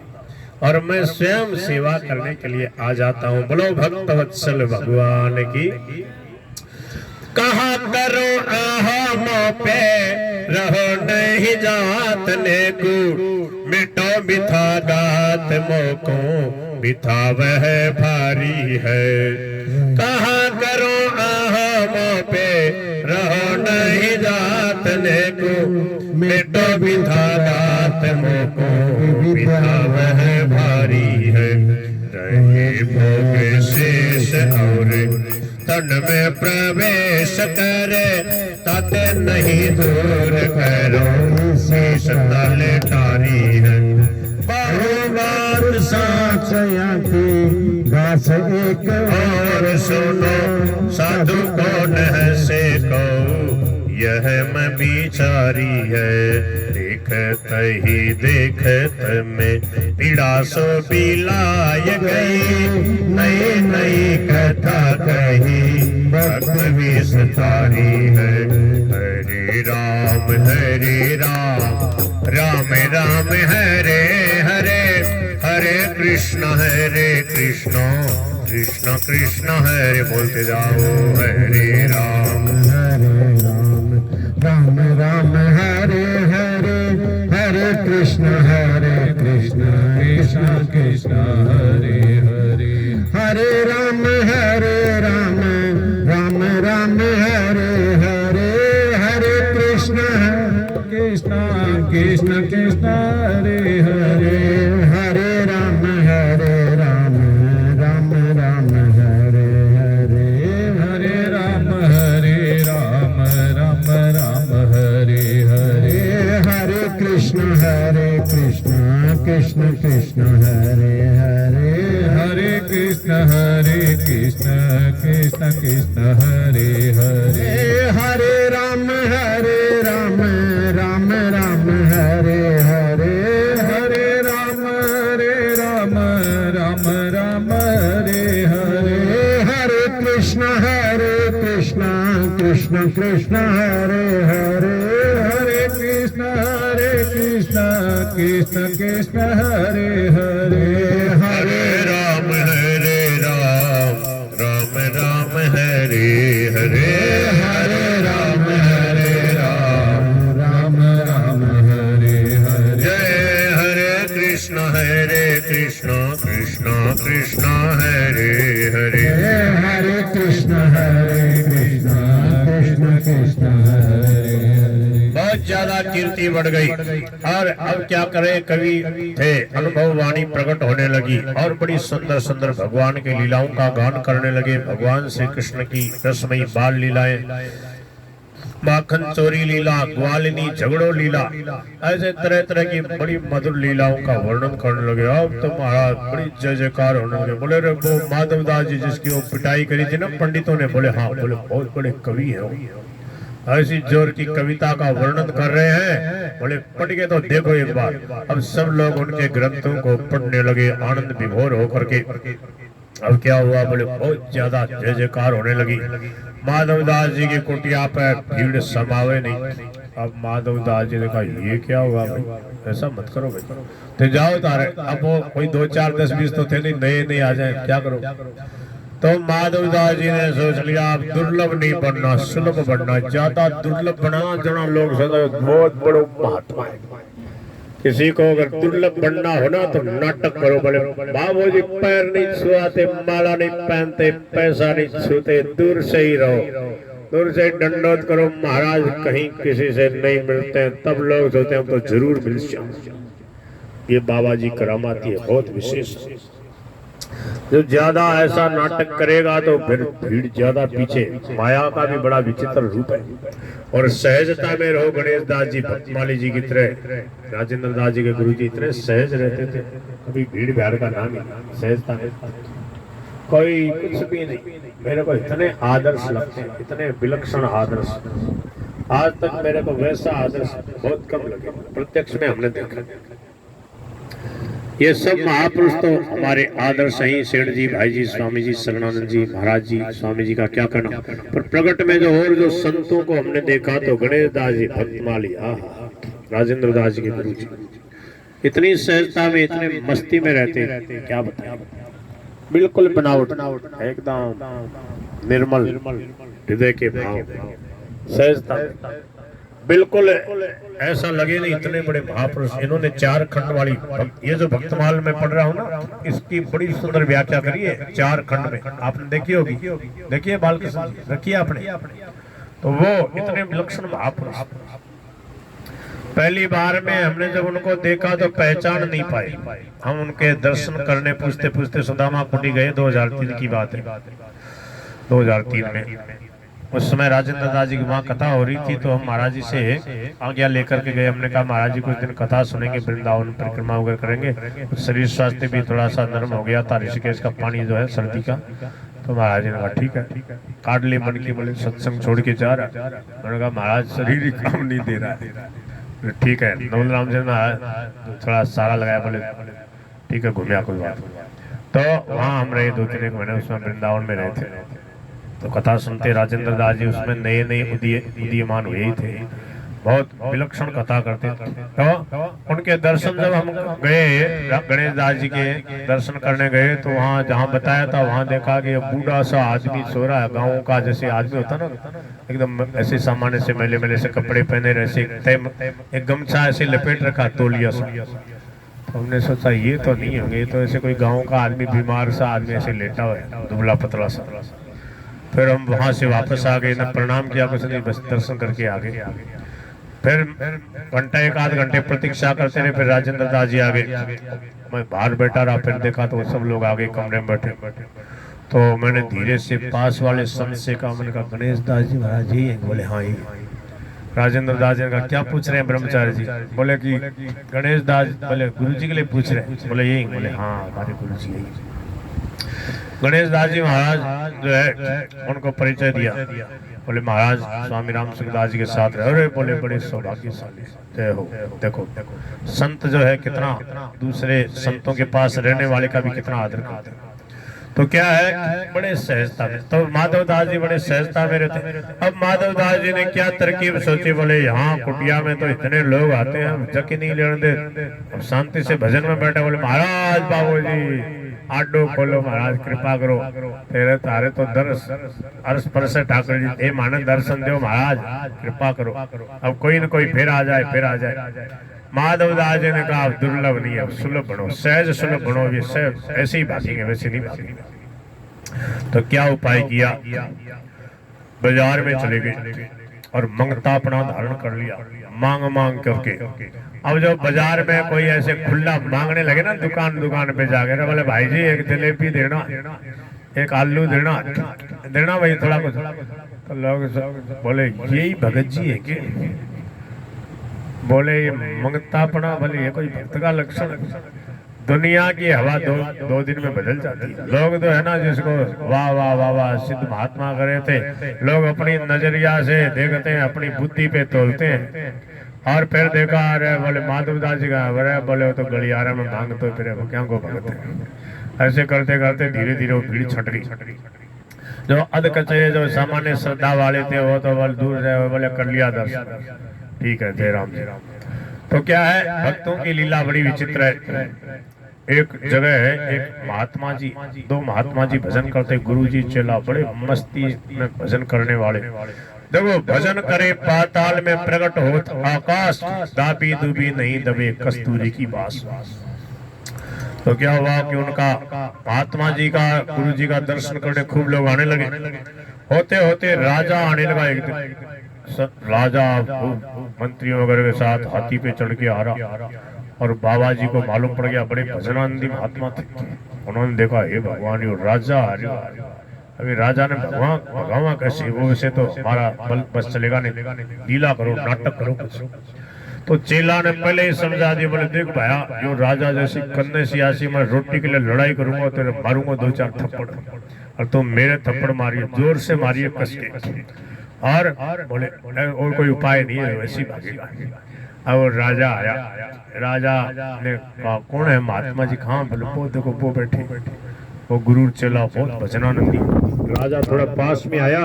और मैं स्वयं सेवा करने के लिए आ जाता हूँ। बोलो भक्त वत्सल भगवान की। कहा करो अहो मोपे रहो नहीं जात नेको, मिटो बिथा गात मोको बिथा वह भारी है। कहा करो अहो मोपे रहो नहीं जात नेको, मिटो बिथा गात मोको बिथा वह भारी है। रहे भोग शेष और तन में प्रवेश करे, तत नहीं दूर करो शेष तल टारी है। बहुबात साचयाती घास एक और सुनो, साधु कौन है से को यह मैं बिचारी है। देख देखत ही देखत में पीड़ा सो बिलाय गई। नई नई कथा कही भक्त विस्तारी है। हरे राम राम राम हरे हरे, हरे कृष्ण कृष्ण कृष्ण हरे बोलते जाओ। हरे राम राम राम हरे हरे, हरे कृष्ण कृष्ण कृष्ण हरे हरे। हरे राम राम राम हरे हरे, हरे कृष्ण कृष्ण कृष्ण हरे हरे। हरे राम राम राम हरे हरे, हरे राम राम हरे हरे। हरे कृष्ण कृष्ण कृष्ण हरे हरे, हरे कृष्ण कृष्ण कृष्ण हरे हरे। हरे राम राम राम हरे हरे, हरे राम राम हरे हरे। हरे कृष्ण कृष्ण कृष्ण हरे हरे, हरे कृष्ण कृष्ण कृष्ण हरे हरे। हरे राम राम राम हरे हरे, हरे राम राम हरे हरे। जय हरे कृष्ण कृष्ण कृष्ण हरे हरे। हरे कृष्ण कृष्ण कृष्ण हरे हरे। बहुत ज्यादा कीर्ति बढ़ गई। और अब क्या करे, कवि थे, अनुभव वाणी प्रकट होने लगी और बड़ी सुंदर सुंदर भगवान की लीलाओं का गान करने लगे। भगवान श्री कृष्ण की रसमयी बाल लीलाएं, माखन चोरी लीला, ग्वालिनी झगड़ो लीला, ऐसे तरह तरह की बड़ी मधुर लीलाओं का वर्णन करने लगे। अब तो महाराज बड़ी जय जयकार होने लगे। बोले रे वो माधवदास जी जिसकी वो पिटाई करी थी ना पंडितों ने, बोले हाँ, बोले बहुत बड़े कवि है वो, ऐसी जोर की कविता का वर्णन कर रहे हैं। बोले पढ़ के तो देखो एक बार। अब सब लोग उनके ग्रंथों को पढ़ने लगे आनंद विभोर होकर के। अब क्या हुआ, बोले बहुत ज्यादा जय जयकार होने लगी। माधवदास जी की कुटिया पर भीड़ समावे नहीं। अब माधवदास जी ने कहा ये क्या हुआ भाई, ऐसा मत करो भाई, तो जाओ तारे। अब वो कोई 2 4 10 20 तो थे नहीं, नए आ जाए, क्या करो। तो माधवदास जी ने सोच लिया अब दुर्लभ नहीं बनना, सुलभ बनना। ज्यादा दुर्लभ बनाना जना लोग बहुत बड़ो महात्मा है। किसी को अगर दुर्लभ बनना हो ना तो नाटक करो। बोले बाबू जी पैर नहीं छुआते, माला नहीं पहनते, पैसा नहीं छूते, दूर से ही रहो, दूर से दंडोत करो। महाराज कहीं किसी से नहीं मिलते हैं, तब लोग सोचते हैं तो जरूर मिल जाओ। ये बाबा जी करामाती है, बहुत विशेष। जो ज्यादा ऐसा नाटक करेगा तो फिर भीड़ ज्यादा पीछे। माया का भी बड़ा विचित्र रूप है। और सहजता में रहो। गणेश दास जी भक्तमाली जी की तरह, राजेंद्र दास जी के गुरु जी इतने सहज रहते थे, कभी भीड़ भाड़ का नाम ही, सहजता में कोई कुछ भी नहीं। मेरे को इतने आदर्श लगते हैं, इतने विलक्षण आदर्श। आज तक मेरे को वैसा आदर्श बहुत कम लगे, प्रत्यक्ष में हमने देखा। ये सब महापुरुष तो हमारे आदर्श हैं। सेठ जी, भाई जी, स्वामी जी, शरणानंद जी, महाराज जी, स्वामी जी का क्या कहना। पर प्रकट में जो और जो संतों को हमने देखा तो गणेश दास जी भक्तमाली, राजेंद्र दास जी के गुरु जी इतनी सहजता में, इतने मस्ती में रहते, क्या बताएं। बिल्कुल बनावट, एकदम निर्मल हृदय के भाव, सहजता, बिल्कुल ऐसा लगे नहीं इतने बड़े महापुरुष। इन्होंने 4 खंड वाली, ये जो भक्तमाल में पढ़ रहा हूँ ना, इसकी बड़ी सुंदर व्याख्या करी है 4 खंड में। आपने देखी होगी, देखिए बालकृष्ण रखिए आपने। तो वो इतने विलक्षण महापुरुष, पहली बार में हमने जब उनको देखा तो पहचान नहीं पाए। हम उनके दर्शन करने पूछते पूछते सुदामा कुटी गए। 2003 की बात है, 2003 में। उस समय राजेंद्र दास जी की वहाँ कथा हो रही थी, तो हम महाराज जी से आज्ञा लेकर के गए। हमने कहा महाराज जी कुछ दिन कथा सुनेंगे, वृंदावन परिक्रमा वगैरह करेंगे। शरीर स्वास्थ्य भी थोड़ा सा नरम हो गया था, ऋषिकेश का पानी जो है सर्दी का। तो महाराज जी ने कहा ठीक है, काट ले मन की। बोले सत्संग छोड़ के जा रहा। मैंने कहा महाराज शरीर ही काम नहीं दे रहा है, ठीक है नवल राम जी ने थोड़ा सारा लगाया, बोले ठीक है घूमिया कोई बात नहीं। तो वहाँ हम रहे 2-3 एक महीने, उसमें वृंदावन में रहे थे। तो कथा सुनते राजेंद्र दास जी उसमें नए नए उदीयमान हुए ही थे, बहुत विलक्षण कथा करते थे। तो उनके दर्शन जब हम गए, गणेश दास जी के दर्शन करने गए, तो वहाँ जहाँ बताया था वहाँ देखा कि बूढ़ा सा आदमी सो रहा है, गाँव का जैसे आदमी होता ना, एकदम ऐसे सामान्य से मैले मैले से कपड़े पहने रहे, एक गमछा ऐसे लपेट रखा तौलिया सा। तो हमने सोचा ये तो नहीं होंगे, ये तो ऐसे कोई गाँव का आदमी, बीमार सा आदमी ऐसे लेटा हुआ है, दुबला पतला सा। फिर हम वहाँ से वापस आ गए, न प्रणाम किया कुछ नहीं, बस दर्शन करके आ गए। फिर घंटा 1-8 घंटे प्रतीक्षा करते रहे, फिर राजेंद्र दास जी आ गए। मैं बाहर बैठा रहा, फिर देखा तो सब लोग आ गए कमरे में बैठे। तो मैंने धीरे से पास वाले संत से कहा, मैंने कहा गणेश दास जी महाराज जी हैं? बोले हाँ ही। राजेंद्र दास जी ने कहा क्या पूछ रहे हैं ब्रह्मचारी जी? बोले कि गणेश दास, बोले गुरु जी के लिए पूछ रहे हैं? बोले यही। बोले हाँ हमारे गुरु जी यही। गणेश दास जी महाराज जो है उनको परिचय दिया, बोले महाराज स्वामी राम सिंह दास जी के साथ रहे। अरे बोले बड़े सौभाग्यशाली, जय हो। देखो संत जो है कितना दूसरे संतों के पास रहने वाले का भी कितना आदर करते हैं। तो क्या है, बड़े सहजता में। तो माधव दास जी बड़े सहजता में रहते। अब माधव दास जी ने क्या तरकीब सोची, बोले यहाँ कुटिया में तो इतने लोग आते हैं, हम जकी नहीं लेने दे, अब शांति से भजन में बैठे। बोले महाराज बाबू जी आडो खोलो, महाराज कृपा करो, तेरे तारे तो अर्श पर से ठाकुर जी हे माने दर्शन दो, महाराज कृपा करो, अब कोई न कोई फिर आ जाए, फिर आ जाए। माधव दास जी ने कहा दुर्लभ नहीं है, सुलभ बनो, सहज सुलभ बनो, ये सब ऐसे ही भागेंगे, वैसे नहीं भागेंगे। तो क्या उपाय किया, बाजार में चले गए और मंगता अपना धारण कर लिया, मांग मांग करके। अब जब बाजार में कोई ऐसे खुला मांगने लगे ना, दुकान पे जाके ना, बोले भाई जी एक जलेबी देना, एक आलू देना भाई थोड़ा कुछ। तो लोग बोले यही भगत जी है कि? बोले ये मंगतापना, बोले ये कोई भक्त का लक्षण? दुनिया की हवा दो दिन में बदल जाती है। लोग तो है ना जिसको वाह वाह वाह वाह सिद्ध महात्मा करे थे, लोग अपनी नजरिया से देखते हैं, अपनी बुद्धि पे तोलते हैं। और फिर देखा अरे बोले माधव दास जी का, अरे बोले वो तो गलियारा में मांगते फिर क्या को भगत है। ऐसे करते करते धीरे धीरे वो भीड़ छट गई। जो अध कचरे जो सामान्य श्रद्धा वाले थे वो तो बोले दूर से बोले कर लिया दर्शन, ठीक है जय राम जय राम। तो क्या है, भक्तों की लीला बड़ी विचित्र है। एक जगह है, एक महात्मा जी, 2 महात्मा जी भजन करते, गुरु जी चेला, बड़े मस्ती में भजन करने वाले। देखो भजन करे पाताल में प्रकट होत आकाश, दाबी दुबी नहीं दबे कस्तूरी की बास। तो क्या हुआ कि उनका महात्मा जी का, गुरु जी का दर्शन करने खूब लोग आने लगे। होते होते राजा आने लगा एक दिन। राजा मंत्रियों वगैरह के साथ हाथी पे चढ़ के आ रहा, और बाबा जी को मालूम पड़ गया बड़े भजनानंदी महात्मा थे। उन्होंने देखा हे भगवान ये राजा आ रहा। अभी राजा ने भगवान कैसे, वो वैसे तो हमारा बल बस चलेगा नहीं, लीला करो नाटक करो कुछ। तो चेला ने पहले ही समझा दिया, बोले देख भाया जो राजा जैसी कन्ने सियासी, मैं रोटी के लिए लड़ाई करूंगा, तेरे मारूंगा 2-4 थप्पड़, और तुम मेरे थप्पड़ मारिए, जोर से मारिए कस के। और बोले और कोई उपाय नहीं है, वैसे ही भागेगा। अब राजा आया, राजा ने कहा कौन है महात्मा जी? कहाँ? बोले वो देखो वो बैठे, वो गुरु चेला बहुत भजनानंदी। राजा थोड़ा पास में आया,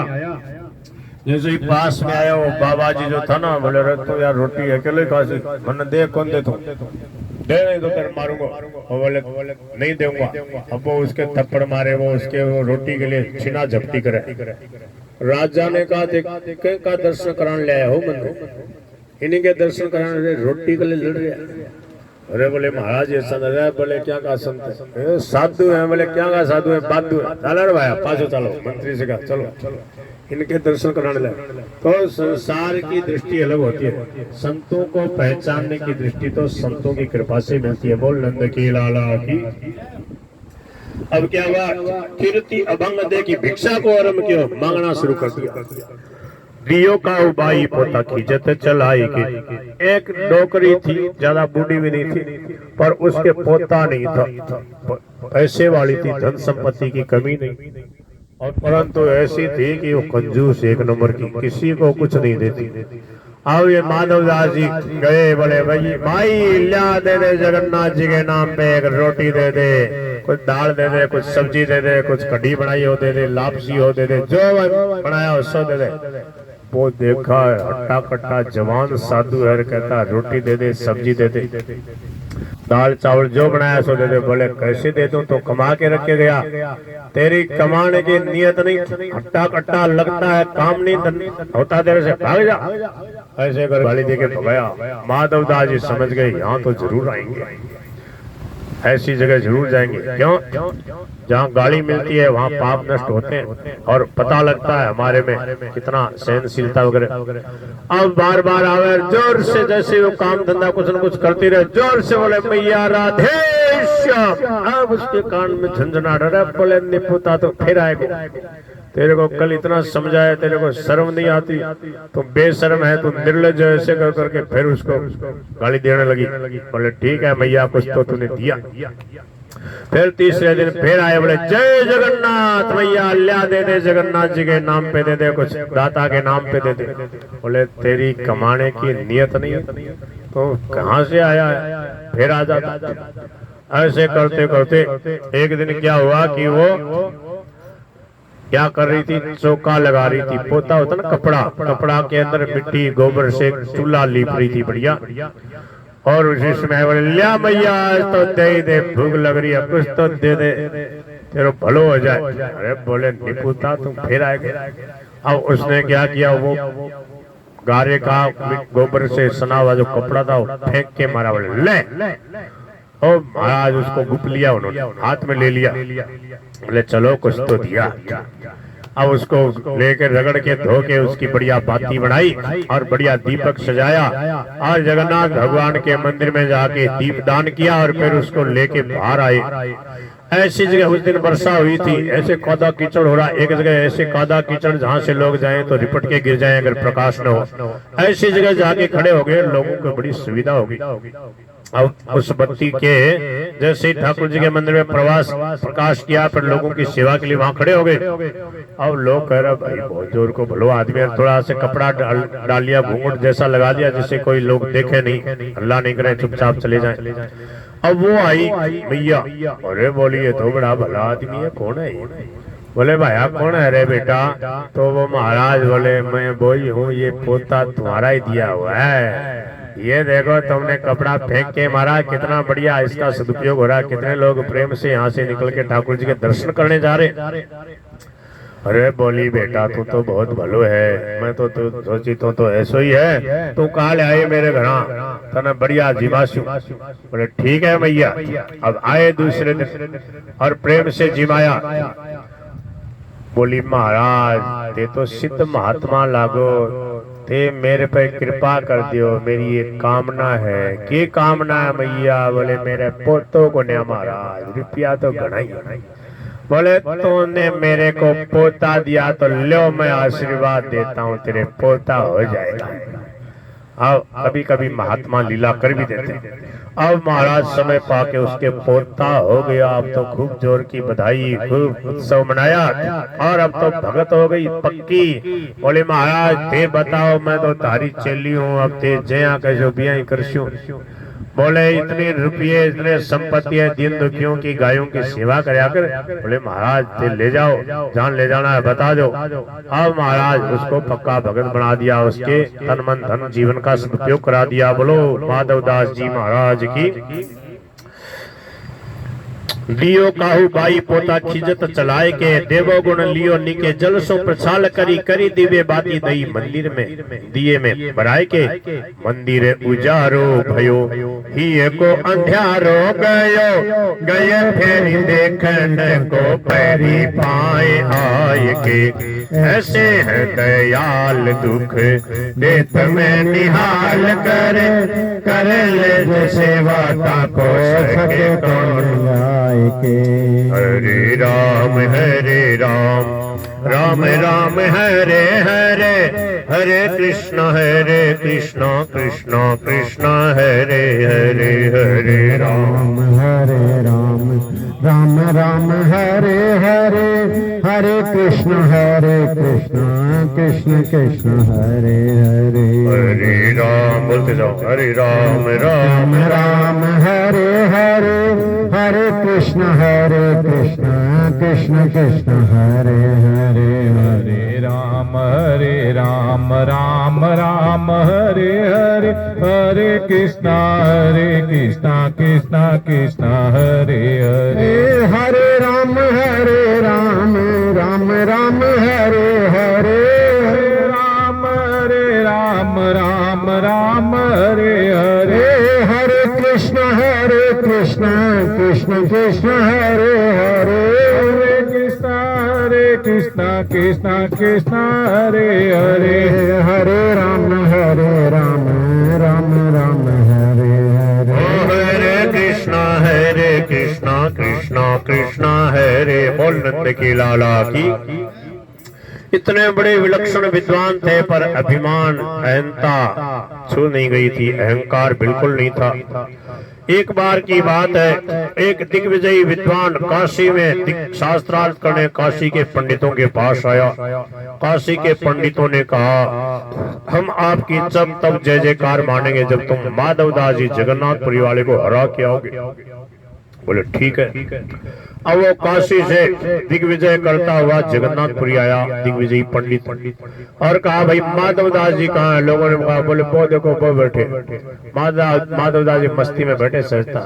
जैसे ही पास में आया वो बाबा जी जो था ना, बोले रखो यार रोटी अकेले खासी, मन दे कौन दे, तुम दे नहीं तो तेरे मारूंगा। वो बोले नहीं दूंगा। अब वो उसके थप्पड़ मारे, वो उसके वो रोटी के लिए छीना झपटी करे। राजा ने कहा का दर्शन कराने ले आया हो मन, इन्हीं के दर्शन कराने रोटी के लिए लड़ रहे। अरे बोले महाराज ये संत है। बोले क्या का संत है? साधु है। बोले क्या का साधु है? बाधु है। चलो भाई पाछो चलो, मंत्री से कहा चलो इनके दर्शन कराने लगे। तो संसार की दृष्टि अलग होती है, संतों को पहचानने की दृष्टि तो संतों की कृपा से मिलती है। बोल नंद की लाला की। अब क्या हुआ, कीर्ति अभंग दे की भिक्षा को आरंभ किया, मांगना शुरू कर दिया। दियो का उबाई पोता खींचते चलाई की। एक नौकरी थी, ज्यादा बूढ़ी भी नहीं थी, पर उसके पोता नहीं था, पैसे वाली थी, धन संपत्ति की कमी नहीं, और परंतु ऐसी थी कि वो कंजूस एक नंबर की, किसी को कुछ नहीं देती। अब ये माधवदास जी गए, बोले भाई भाई ल्या दे दे जगन्नाथ जी के नाम पे एक रोटी दे दे, कुछ दाल दे दे, कुछ सब्जी दे दे, कुछ कढ़ी बनाई हो दे दे, लापसी हो दे दे, जो बनाया हो सो दे दे। वो देखा हट्टा कट्टा जवान साधु है, कहता रोटी दे दे, सब्जी दे दे, दाल चावल जो बनाया सो दे दे। बोले कैसे दे दूं, तो कमा के रख के गया, तेरी कमाने की नियत नहीं, हट्टा कट्टा लगता है, काम नहीं होता तेरे से, भाग जा। ऐसे कर गाली दे के भगाया। माधवदास जी समझ गए यहाँ तो जरूर आएंगे, ऐसी जगह जरूर जाएंगे। क्यों? जहाँ गाली मिलती है वहाँ पाप नष्ट होते हैं और पता लगता है हमारे में कितना सहनशीलता वगैरह। अब बार बार आवे जोर से, जैसे वो काम धंधा कुछ न कुछ करती रहे, जोर से बोले मैया राधे श्याम। अब उसके कान में झंझनाहट रहा, बोले निपुता तो फिर आएगा, तेरे को कल इतना समझाया, तेरे को शर्म नहीं आती, तुम बेशर्म है, तुम निर्लज है, ऐसे कर करके फिर उसको गाली देने लगी। बोले ठीक है मैया, कुछ तो तूने दिया। फिर तीसरे दिन फिर आए, बोले जय जगन्नाथ, मैया ल्या दे दे, जगन्नाथ जी के नाम पे दे दे, कुछ दाता के नाम पे दे दे। बोले तेरी कमाने की नियत नहीं तो कहाँ से आया है, फिर आ जाता। ऐसे करते करते एक दिन क्या हुआ कि वो क्या कर रही थी, चौका लगा रही थी, पोता होता ना कपड़ा, कपड़ा के अंदर मिट्टी गोबर से चूल्हा लीप रही थी बढ़िया। और उसी समय बोले लिया मैया आज तो दे दे, भूख लग रही है, कुछ तो दे दे, तेरे भलो हो जाए। अरे बोले निपुता तुम फिर आए गए। अब उसने क्या किया, वो गारे का गोबर से सना हुआ जो कपड़ा था वो फेंक के मारा। बोले ले, और महाराज उसको गुप लिया, उन्होंने हाथ में ले लिया। बोले चलो कुछ तो दिया। अब उसको लेकर रगड़ के धो के उसकी बढ़िया बाती बनाई और बढ़िया दीपक सजाया और जगन्नाथ भगवान के मंदिर में जाके दीपदान किया और फिर उसको लेके बाहर आए। ऐसी जगह उस दिन वर्षा हुई थी, ऐसे कादा कीचड़ हो रहा, एक जगह ऐसे कादा कीचड़ जहाँ से लोग जाएं तो रिपट के गिर जाएं अगर प्रकाश न हो। ऐसी जगह जाके खड़े हो गए, लोगों को बड़ी सुविधा होगी। अब उस बत्ती के जैसे ठाकुर जी के मंदिर में प्रकाश किया, फिर लोगों की सेवा के लिए वहां खड़े हो गए। अब लोग कह रहे भाई बहुत जोर को भलो आदमी है, थोड़ा से कपड़ा डाल लिया, घूंघट जैसा लगा दिया जिससे कोई लोग देखे नहीं, अल्लाह नहीं करे, चुपचाप चले जाएं। अब वो आई भैया, अरे बोलिए तो बड़ा भला आदमी है, कौन है? बोले भैया कौन है रे बेटा? तो वो महाराज बोले मैं वही हूँ, ये पोता तुम्हारा ही दिया हुआ है, ये देखो तुमने कपड़ा फेंक के मारा, कितना बढ़िया इसका सदुपयोग हो रहा है, कितने लोग प्रेम से यहाँ से निकल के ठाकुर जी के दर्शन करने जा रहे। अरे बोली बेटा तू तो बहुत भलो है, मैं तो सोची तो ऐसो ही है, तू काल आए मेरे घर, तना बढ़िया जिमाशु। बोले ठीक है भैया। अब आए दूसरे दिन और प्रेम से जिमाया। बोली महाराज ते तो सिद्ध महात्मा लागो, ते मेरे पे कृपा कर दियो, मेरी एक कामना है। की कामना है मैया? बोले मेरे पोतों को ने महाराज, रुपया तो घना ही। बोले तूने मेरे को पोता दिया तो लो मैं आशीर्वाद देता हूँ, तेरे पोता हो जाएगा। अब कभी कभी महात्मा लीला कर भी देते। अब महाराज समय पाके उसके पोता हो गया। अब तो खूब जोर की बधाई, खूब उत्सव मनाया और अब तो भगत हो गई पक्की। बोले महाराज ते बताओ, मैं तो तारी चेली हूँ, अब ते जया कैसो बिया करशू। बोले इतने रुपये, इतने संपत्ति है, दिन दुखियों की गायों की सेवा करया कर। बोले महाराज ते ले जाओ, जान ले जाना है बता दो। अब महाराज उसको पक्का भगत बना दिया, उसके तन मन धन जीवन का सदुपयोग करा दिया। बोलो माधवदास जी महाराज की। लियो काहू बाई पोता खिजत चलाए के, देवो गुण लियो निके जल सो प्रछाल करी, करी दिवे बाती दई मंदिर में दिए में भराए के। मंदिर उजारो भयो ही को अंधारो गयो, गए फेरी देखन को पैरी पाए आए के। ऐसे है दयाल दुख देत में निहाल करे, करे ले सेवा ताको सके कौन। हरे राम राम राम हरे हरे, हरे कृष्ण कृष्ण कृष्ण हरे हरे, हरे राम राम राम हरे हरे, हरे कृष्ण कृष्ण कृष्ण हरे हरे। हरे राम, बोलते जाओ, हरे राम राम राम राम हरे हरे, हरे कृष्ण कृष्ण कृष्ण हरे हरे। हरे राम राम राम हरे हरे, हरे कृष्णा कृष्णा कृष्णा हरे हरे। हरे राम राम राम हरे हरे, राम राम हरे हरे। हरे कृष्ण कृष्ण कृष्ण हरे हरे। हरे कृष्णा कृष्णा हरे हरे। हरे राम राम राम हरे हरे। हरे कृष्णा कृष्णा कृष्णा हरे। बोल नंद की लाला की। इतने बड़े विलक्षण विद्वान थे पर अभिमान अहंता छू नहीं गई थी, अहंकार बिल्कुल नहीं था। एक बार की बात है, एक दिग्विजयी विद्वान काशी में शास्त्रार्थ करने काशी के पंडितों के पास आया। काशी के पंडितों ने कहा, हम आपकी जब तब जय जयकार मानेंगे जब तुम माधवदास जी जगन्नाथपुरी वाले को हरा के आओगे। बोले ठीक है। अब वो काशी से दिग्विजय करता हुआ जगन्नाथपुरी आया, दिग्विजयी पंडित, और कहा भाई माधवदास जी कहाँ है? लोगों ने कहा, बोले वो देखो वो बैठे। माधवदास जी मस्ती में बैठे सहजता।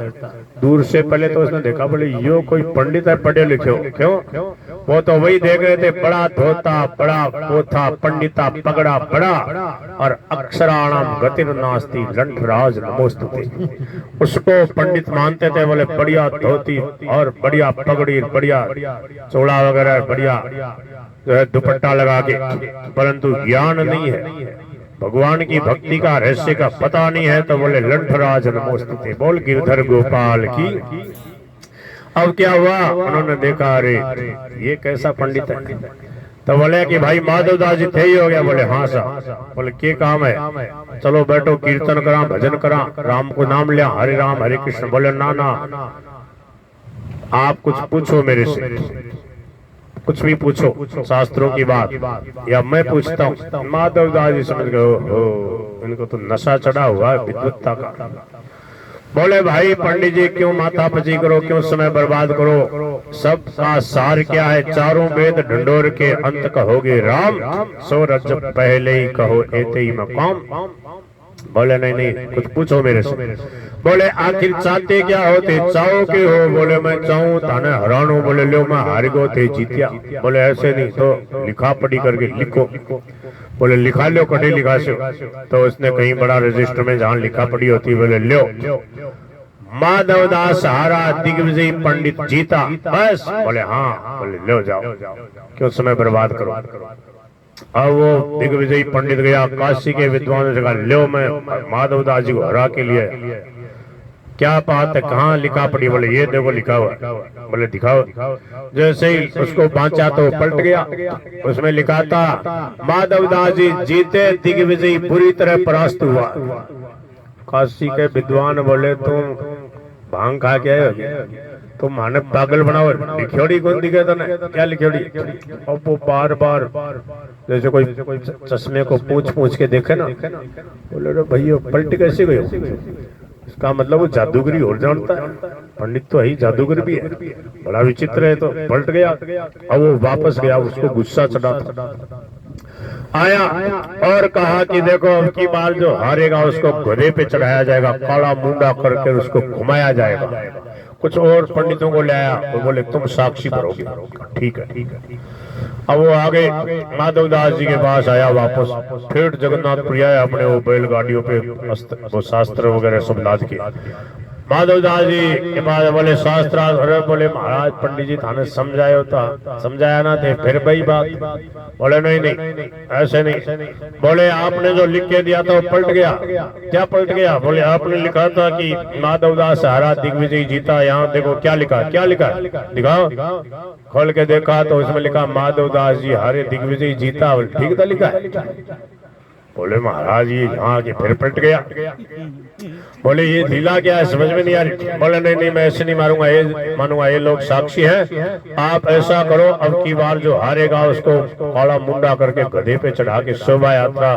दूर से पहले तो उसने देखा, बोले यो कोई पंडित है, पढ़े लिखे हो क्यों? वो तो वही देख रहे थे, बड़ा धोता, बड़ा पोथा, पंडिता, पगड़ा बड़ा, और अक्षराणाम गतिर नास्ती लंठराज नमोस्तुते। उसको पंडित मानते थे। बोले बढ़िया धोती और बढ़िया पगड़ी, बढ़िया चोला वगैरह, बढ़िया जो है दुपट्टा लगा के, परंतु ज्ञान नहीं है, भगवान की भक्ति का रहस्य का पता नहीं है। तो बोले लंठराज नमोस्तुते। बोल गिरधर गोपाल की। अब क्या हुआ, उन्होंने देखा, अरे ये कैसा पंडित है? तो बोले कि भाई माधवदास जी थे ही हो गया। बोले हाँ साहब। बोले क्या काम है? चलो बैठो, कीर्तन करा, भजन करा, राम को नाम लिया, हरे राम हरे कृष्ण। बोले ना ना, आप कुछ पूछो मेरे से, कुछ भी पूछो, शास्त्रों की बात, या मैं पूछता हूँ। माधवदास जी समझ गए, हो इनको तो नशा चढ़ा हुआ है विद्वत्ता का। बोले भाई पंडित जी क्यों माथापची करो, क्यों समय बर्बाद करो? सब का सार क्या है? चारों वेद ढंढोर के अंत कहोगे राम, सो रज पहले ही कहो एते ही मकाम। बोले नहीं नहीं, कुछ पूछो मेरे से। बोले आखिर चाहते क्या होते? चाहो के हो? बोले मैं चाहूं थाने हरानो। बोले लो मैं हार गो थे जीतिया। बोले ऐसे नहीं तो लिखा पढ़ी करके लिखो। बोले लिखा लो, कटे लिखा से? तो उसने कहीं बड़ा रजिस्टर में जहाँ लिखा पढ़ी होती, बोले लो, माधवदास हारा, दिग्विजयी पंडित जीता, बस। बोले हाँ। बोले लो जाओ, क्यों समय बर्बाद करो? अब वो दिग्विजयी पंडित गया, काशी के विद्वानों से कहा, लो मैं माधवदास जी को हरा के लिए। क्या बात है, कहाँ लिखा पड़ी? बोले ये देखो लिखा हुआ। बोले दिखाओ। जैसे ही उसको बांचा तो पलट गया, उसमें लिखा था माधवदास जी जीते, दिग्विजयी बुरी तरह परास्त हुआ। काशी के विद्वान बोले तुम भांग खा के आए हो, तुम मानव पागल बनाओ, लिखोड़ी कौन दिखे तो क्या लिखोड़ी? अब वो बार बार जैसे कोई चश्मे को पूछ के देखे ना, बोले रे भैया पलट कैसे गए? इसका मतलब वो जादूगरी और जानता है, पंडित तो है जादूगर भी है, बड़ा विचित्र है। तो पलट गया। अब वो वापस गया, उसको गुस्सा चढ़ा था। आया और कहा कि देखो अब की बार जो हारेगा उसको गधे पे चढ़ाया जाएगा, काला मुंडा करके उसको घुमाया जाएगा। कुछ और पंडितों को ले आया, वो बोले तुम साक्षी भरोगे। ठीक है। अब वो आगे माधवदास जी के पास आया वापस, फिर जगन्नाथपुरी आया अपने वो बैलगाड़ियों पे, वो शास्त्र वगैरह सब लाद के माधवदास जी के पास। बोले शास्त्र, अरे बोले महाराज पंडित जी थाने समझाया होता, समझाया ना थे, फिर वही बात। बोले नहीं नहीं ऐसे नहीं। बोले आपने जो लिख के दिया था वो पलट गया। क्या पलट गया? बोले आपने लिखा था कि माधवदास हारा, दिग्विजय जीता। यहाँ देखो क्या लिखा, क्या लिखा दिखाओ। खोल के देखा तो उसमें लिखा माधवदास जी हारे, दिग्विजय जीता। ठीक था लिखा है? बोले महाराज ये यहाँ आके फिर पलट गया। बोले ये लीला क्या है, समझ में नहीं आ रही। बोले नहीं नहीं मैं ऐसे नहीं मारूंगा, ये मानूंगा, ये लोग साक्षी हैं। आप ऐसा करो, अब की बार जो हारेगा उसको काला मुंडा करके गधे पे चढ़ा के शोभा यात्रा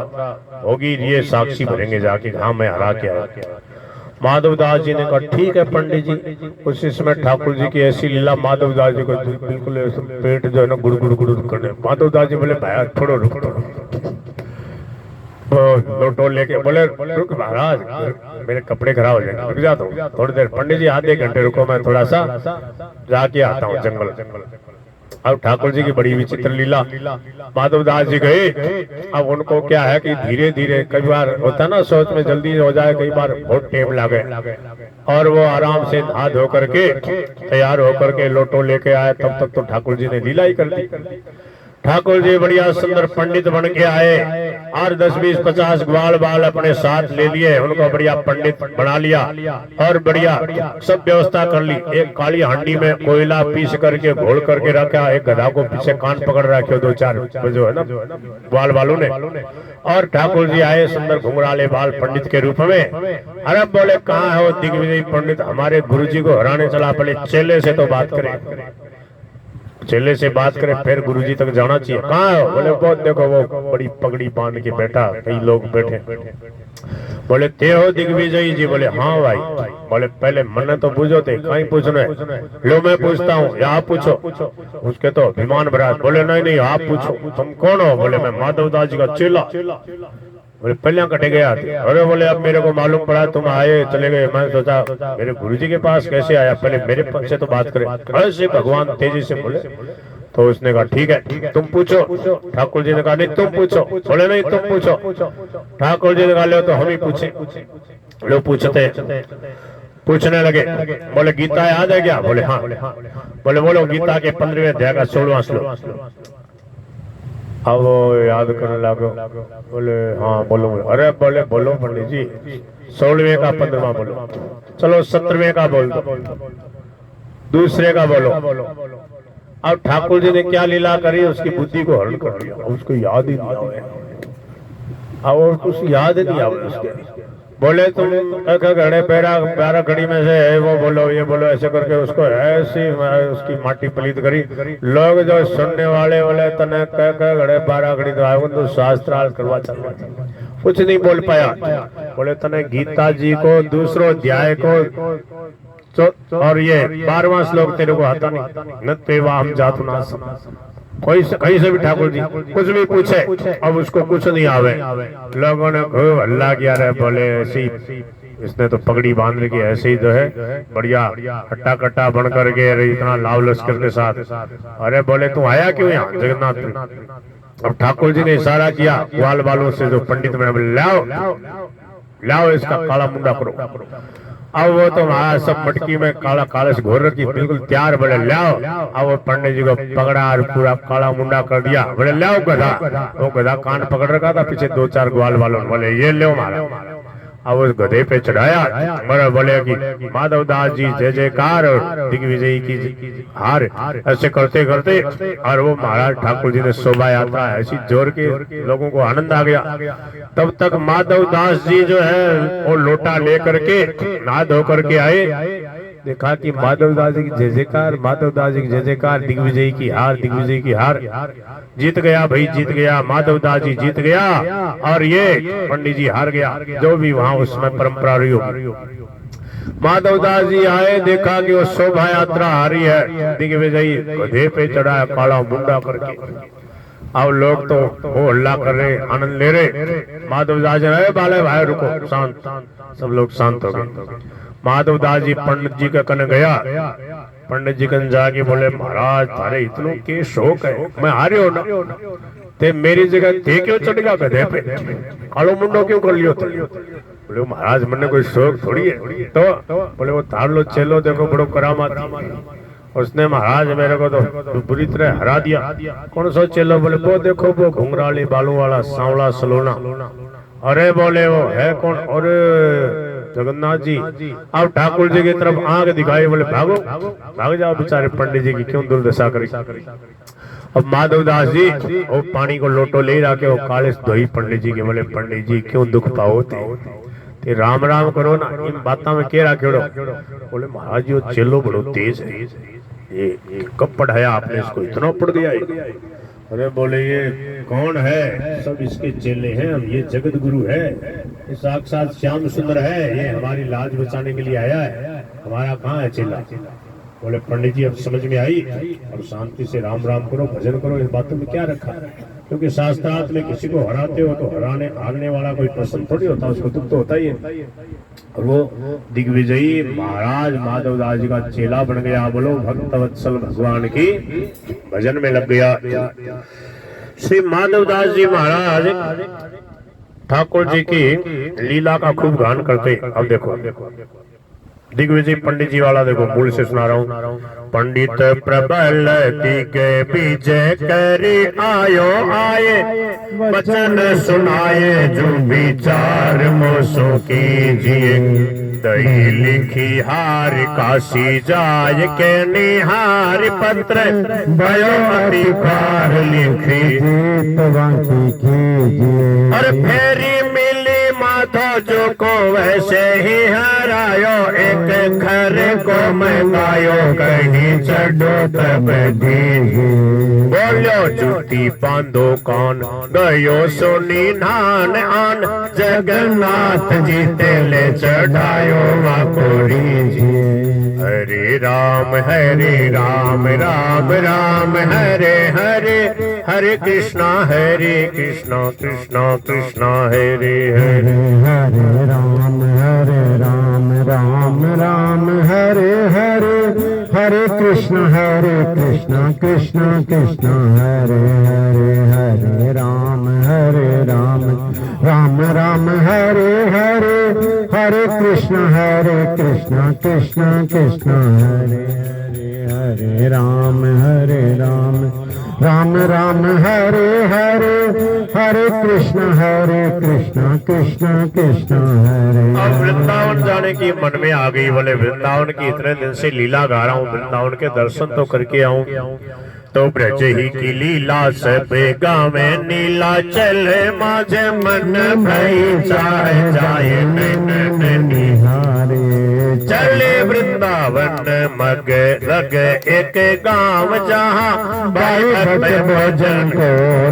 होगी, ये साक्षी भरेंगे जाके, हाँ मैं हरा के आया। माधवदास जी ने कहा ठीक है पंडित जी। उस समय ठाकुर जी की ऐसी लीला, माधवदास जी को बिल्कुल पेट जो है ना गुड़ गुड़ गुड़ करने। माधवदास जी बोले भाई थोड़ा रुक, लोटो लेके बोले रुक महाराज मेरे कपड़े खराब हो जाएंगे, रुक जाता हूँ थोड़ी देर। पंडित जी आधे घंटे रुको, मैं थोड़ा सा जाके आता हूँ जंगल। अब ठाकुर जी की बड़ी विचित्र लीला, माधवदास जी गए। अब उनको क्या है कि धीरे धीरे, कई बार होता ना सोच में जल्दी हो जाए, कई बार बहुत टाइम लगे, और वो आराम से नहा धो करके तैयार होकर के लोटो लेके आए। तब तक तो ठाकुर जी ने लीला ही कर दी। ठाकुर जी बढ़िया सुंदर पंडित बन के आए और 10 20 50 ग्वाल बाल अपने साथ ले लिए, उनको बढ़िया पंडित बना लिया और बढ़िया सब व्यवस्था कर ली। एक काली हांडी में कोयला पीस करके घोल करके रखा, एक गधा को पीछे कान पकड़ रखे 2-4 जो है ना ग्वाल बालों ने। और ठाकुर जी आए सुंदर घुंघराले बाल पंडित के रूप में। अरे बोले कहाँ है वो दिग्विजय पंडित, हमारे गुरु जी को हराने चला, पहले चेले से तो बात करें, चेले से बात करें फिर गुरुजी तक जाना चाहिए। कहाँ है? बोले बहुत देखो वो बड़ी पगड़ी बांध के बैठा, कई लोग बैठे। बोले ते हो दिग्विजय जी? बोले हाँ भाई। बोले पहले मन तो पूछो थे, कहीं पूछना, लो मैं पूछता हूँ या आप पूछो। उसके तो अभिमान भरा। बोले नहीं नहीं आप पूछो, तुम कौन हो? बोले मैं माधवदास जी का चेला। बोले पहले कटे गया थे। अरे बोले अब मेरे को मालूम पड़ा तुम आए चले गए, मैं सोचा मेरे गुरुजी के पास कैसे आया, पहले मेरे से तो बात करें। ऐसे भगवान तेजी से बोले। तो उसने कहा ठीक है तुम पूछो। ठाकुर जी ने कहा नहीं तुम पूछो। बोले नहीं तुम पूछो। ठाकुर जी ने कहा लो तो हम ही पूछे। लो पूछते पूछने लगे। बोले गीता याद है क्या? बोले हाँ। बोले बोलो गीता के 15वें अध्याय का 16वां श्लोक। अब वो याद करने लगो। बोले हाँ बोलो। अरे बोले बोलो पंडित जी 16वें का 15वां बोलो। चलो 17वें का बोल दो, दूसरे का बोलो। अब ठाकुर जी ने क्या लीला करी, उसकी बुद्धि को हरण कर दिया, उसको याद ही नहीं आवे। अब कुछ याद नहीं आवे उसके। बोले तुम घड़े प्यारा घड़ी में से वो बोलो ये बोलो, ऐसे करके उसको ऐसी उसकी माटी पलीत करी। लोग जो सुनने वाले बोले तने कह घड़े 12 घड़ी तो शास्त्रार्थ करवा चल, कुछ नहीं बोल पाया। बोले तने गीता जी को दूसरो अध्याय को और ये 12वां श्लोक तेरे को आता नहीं। न तेवा हम जातु ना कोई कहीं से भी ठाकुर जी कुछ भी पूछे, अब उसको कुछ नहीं आवे। लोगों ने खूब हल्ला किया। रहे बोले ऐसी इसने तो पगड़ी बांध रखी, ऐसे ही जो है बढ़िया हट्टा कट्टा बन करके इतना लाव लश्कर के साथ। अरे बोले तू आया क्यों यहाँ जगन्नाथ में? अब ठाकुर जी ने इशारा किया ग्वाल बालों से, जो पंडित में लाओ लाओ इसका काला मुंडा करो। अब वो तो महाराज सब मटकी में काला कालस घोर रखी, बिल्कुल तैयार। बोले लाओ। अब वो पंडित जी को पकड़ा और पूरा काला मुंडा कर दिया। बोले लाओ गधा। वो गधा कान पकड़ रखा था, पीछे 2-4 ग्वाल वालों। बोले ये लो मारा। अब उस गधे पे चढ़ाया। बोले कि माधवदास जी जय जयकार और दिग्विजयी की हार। ऐसे करते करते और वो महाराज ठाकुर जी ने शोभा यात्रा ऐसी जोर के लोगों को आनंद आ गया। तब तक माधवदास जी जो है वो लोटा लेकर के नहा धो करके आए। देखा कि माधवदास जी की जय जयकार, माधवदास जी की जय जयकार, दिग्विजयी की हार, दिग्विजयी की हार। जीत गया भाई, जीत गया, माधवदास जी जीत गया और ये पंडित जी हार गया। जो भी वहां उसमें परंपरा रही हो। माधवदास जी आए, देखा कि वो शोभा यात्रा आ रही है, दिग्विजयी गधे पे चढ़ा काला मुंडा करके। अब लोग तो वो हल्ला कर रहे, आनंद ले रहे। माधवदास जी अरे बाले भाई रुको, शांत। सब लोग शांत हो गए। माधवदास जी पंडित जी का कन गया। पंडित जी कन जाके बोले महाराज थारे इतनो के शौक है, मैं हारे हो ना ते मेरी जगह थे क्यों चढ़ गया गधे पे, कालो मुंडो क्यों कर लियो? बोले महाराज मैंने कोई शौक थोड़ी है। तो बोले वो तार लो चलो देखो बड़ो करामात। उसने महाराज मेरे को तो बुरी तरह हरा दिया। कौन सो चलो? बोले वो देखो वो घुंघराली बालों वाला सांवला सलोना। अरे बोले वो है कौन? और जगन्नाथ जी। अब ठाकुर जी की तरफ आंख दिखाई। बोले भागो भाग जाओ, बेचारे पंडित जी की क्यों दुर्दशा करी। अब माधवदास जी वो पानी को लोटो ले जाके वो कालिस धोई पंडित जी के, बोले पंडित जी क्यों दुख पाओ ते राम राम करो ना, इन बातों में क्या रखेड़ो। बोले महाराज जी वो चेलो बड़ो तेज है, ये कब पढ़ाया आपने इसको, इतना पढ़ गया है। अरे बोले ये कौन है, सब इसके चेले हैं, हम ये जगत गुरु है, ये साक्षात श्याम सुंदर है, ये हमारी लाज बचाने के लिए आया है, हमारा कहाँ है चेला। बोले पंडित जी अब समझ में आई, अब शांति से राम राम करो, भजन करो, इस बातों में क्या रखा है। क्योंकि शास्त्रार्थ में किसी को हराते हो तो हारने वाला कोई प्रसन्न थोड़ी होता, उसको दुख तो होता ही है। और वो दिग्विजयी महाराज माधवदास जी का चेला बन गया। बोलो भक्त वत्सल भगवान की भजन में लग गया। श्री माधवदास जी महाराज ठाकुर जी की लीला का खूब गान करते। अब देखो दिग्विजय पंडित जी वाला देखो, मूल से सुना रहा हूँ। पंडित प्रबल दिग विजय करे आयो आए, वचन सुनाए जो विचार मोसो कीजिए। दही लिखी हार काशी जाय के निहार पत्र, भयो अति पार लिखी और फेरी मिली माधो जो को वैसे ही हरायो। एक घर को मैं गायो कहीं चढ़ो तब बोलो जूती बांधो कान, गयो सुनी नान आन। जगन्नाथ जी तेले चढ़ायो वाकोरी जी। हरे राम राम राम हरे हरे, हरे कृष्णा कृष्णा कृष्णा हरे हरे। हरे राम राम राम हरे हरे, हरे कृष्ण कृष्ण कृष्ण हरे हरे। हरे राम राम राम हरे हरे, हरे कृष्ण कृष्ण कृष्ण हरे हरे। हरे राम राम राम हरे हरे, हरे कृष्ण कृष्ण कृष्ण हरे। अब वृंदावन जाने की मन में आ गई। बोले वृंदावन की इतने दिन से लीला गा रहा हूँ, वृंदावन के दर्शन तो करके आऊं। तो ब्रज ही की लीला सब गावे नीला, चले माझे मन भई चाहे जाए निहारे। चले वृंदावन मग लग एक गांव, जहाँ भाई भोजन को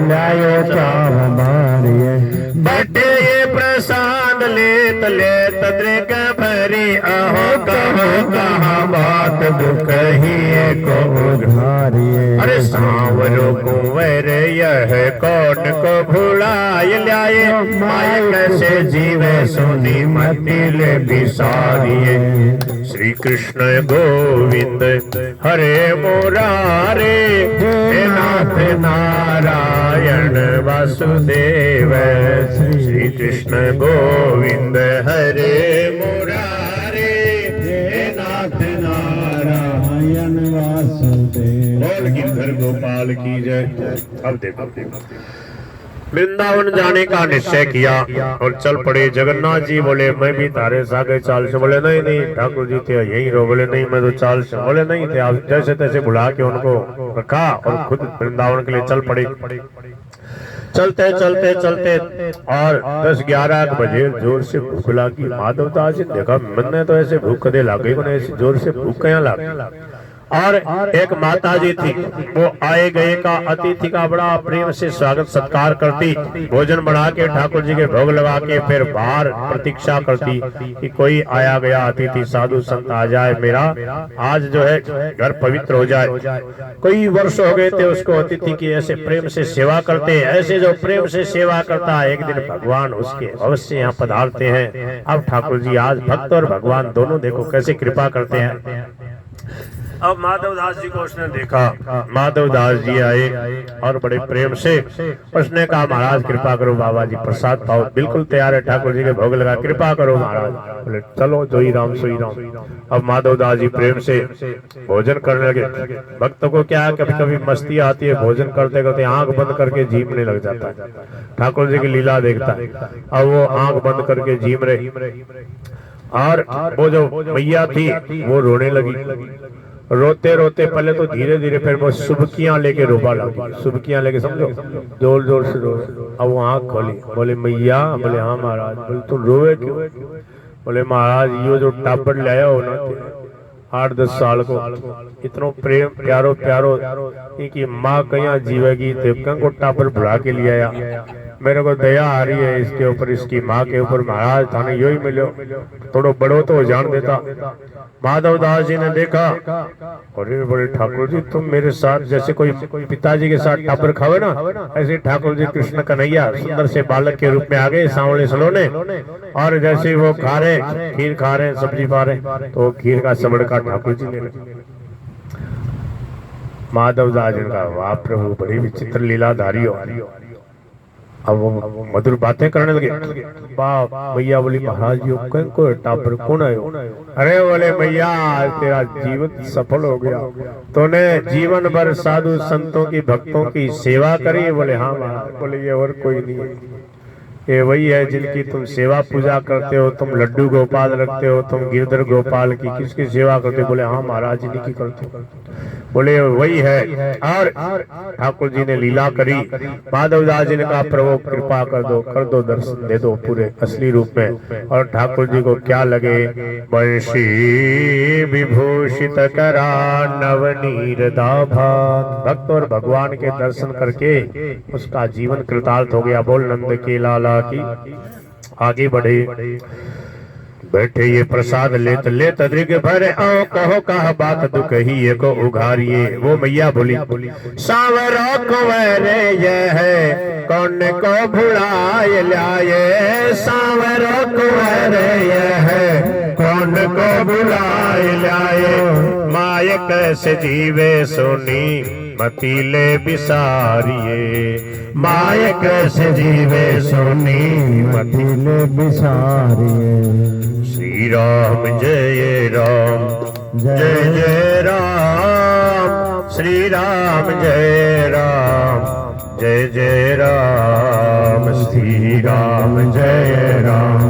लायो चाव मारिए। बटे ये प्रसाद लेत लेत दृग भरी, अहो कहो कहाँ बात दुख ही को उधारिए। अरे सांवरो कुंवर यह कौन को भुलाय लाए, माया कैसे जीवे सुनी मति ले बिसारिए। श्री कृष्ण गोविंद हरे मुरारे, हे नाथ नारायण वासुदेव। श्री कृष्ण गोविंद हरे मुरारे, हे नाथ नारायण वासुदेव। बोल गिरधर गोपाल की जय। अब देखो वृंदावन जाने का निश्चय किया और चल पड़े। जगन्नाथ जी बोले मैं भी तारे सागे चाल से। बोले नहीं ठाकुर जी थे यही रहो। बोले नहीं मैं तो चाल से। बोले नहीं थे, आप जैसे तैसे बुला के उनको रखा और खुद वृंदावन के लिए चल पड़े। चलते चलते चलते और 10-11 बजे जोर से भूख लगी। माधवदास जी देखा मैंने तो ऐसे भूख कदे लागे, ऐसे जोर से भूख क्या लागे। और एक माता जी थी, वो आए गए का अतिथि का बड़ा प्रेम से स्वागत सत्कार करती। भोजन बना के ठाकुर जी के भोग लगा के फिर बाहर प्रतीक्षा करती कि कोई आया गया अतिथि साधु संत आ जाए, मेरा आज जो है घर पवित्र हो जाए। कई वर्ष हो गए थे उसको अतिथि की ऐसे प्रेम से सेवा करते। ऐसे जो प्रेम से सेवा करता है एक दिन भगवान उसके अवश्य यहाँ पधारते हैं। अब ठाकुर जी आज भक्त और भगवान दोनों देखो कैसे कृपा करते हैं। अब माधवदास जी को उसने देखा। माधवदास जी आए और बड़े प्रेम से उसने कहा महाराज कृपा करो, बाबा जी प्रसाद पाओ। बिल्कुल तैयार है, ठाकुर जी के भोग लगा, कृपा करो महाराज। बोले चलो जो ही राम सोई राम। अब माधवदास जी प्रेम से भोजन करने लगे। भक्त को क्या है कभी कभी मस्ती आती है, भोजन करते करते आंख बंद करके जीमने लग जाता है। ठाकुर जी की लीला देखता है। अब वो आंख बंद करके जीम रहे और वो जो मैया थी वो रोने लगी। रोते रोते पहले तो धीरे धीरे, फिर वो सुबकियां लेके रोबा लगी, सुबकियां लेके, समझो, जोर जोर से रो। अब वो आँख खोली, बोले मैया, बोले हाँ महाराज। बोले तुम रोवे क्यों? बोले महाराज यो जो टाबर लाया हो ना 8-10 साल को, इतनो प्रेम प्यारो प्यारो इनकी माँ कहीं जीवेगी, देवका को टापर बुला के ले आया। मेरे को दया आ रही है इसके ऊपर, इसकी माँ के ऊपर। महाराज थाने यो ही मिलो, थोड़ो बड़ो तो जान देता। माधव दास जी ने देखा, अरे बोले ठाकुर जी तुम मेरे साथ जैसे कोई पिताजी के साथ टापर खावे ना, ऐसे ठाकुर जी कृष्ण कन्हैया सुंदर से बालक के रूप में आ गए, सांवले सलोने। और जैसे वो खा रहे, खीर खा रहे, सब्जी खा रहे, तो खीर का सबड़का ठाकुर जी ने। माधव दास जी का वाह प्रभु, बड़ी विचित्र लीलाधारी हो। अब वो मधुर बातें करने लगे। बाप भैया बोली महाराज जी को टापर कौन आयो? अरे बोले भैया तेरा जीवन सफल हो गया, तूने जीवन भर साधु संतों की भक्तों की सेवा करी। बोले हाँ महाराज। बोले ये और कोई नहीं है, ये वही है जिनकी तुम सेवा पूजा करते हो, तुम लड्डू गोपाल रखते हो, तुम गिरधर गोपाल की किसकी सेवा करते हो? बोले हाँ महाराज जी की करते हो। बोले वही है। और ठाकुर जी ने लीला करी। माधव दास जी ने कहा प्रभु कृपा कर दो दर्शन दे दो पूरे असली रूप में। और ठाकुर जी को क्या लगे, बंशी विभूषित करा नवनीर दाभात। भक्त और भगवान के दर्शन करके उसका जीवन कृतार्थ हो गया। बोल नंद के लाला की। आगे बढ़े, बैठे ये प्रसाद लेत लेत दृग भर आओ, कहो कहा बात दुख ही ये को उघारिए। वो मैया बोली सांवरो कुंवरे ये है, कौन को भुलाए लाए। सांवरो कुंवरे ये है, कौन को भुलाए लाए। माय कैसे जीवे सोनी मतीले बिसारिए। माय कैसे जीवे सोनी मथिले बिसारिए। श्री राम जय राम, जय जय राम। श्री राम जय राम, जय जय राम। श्री राम जय राम,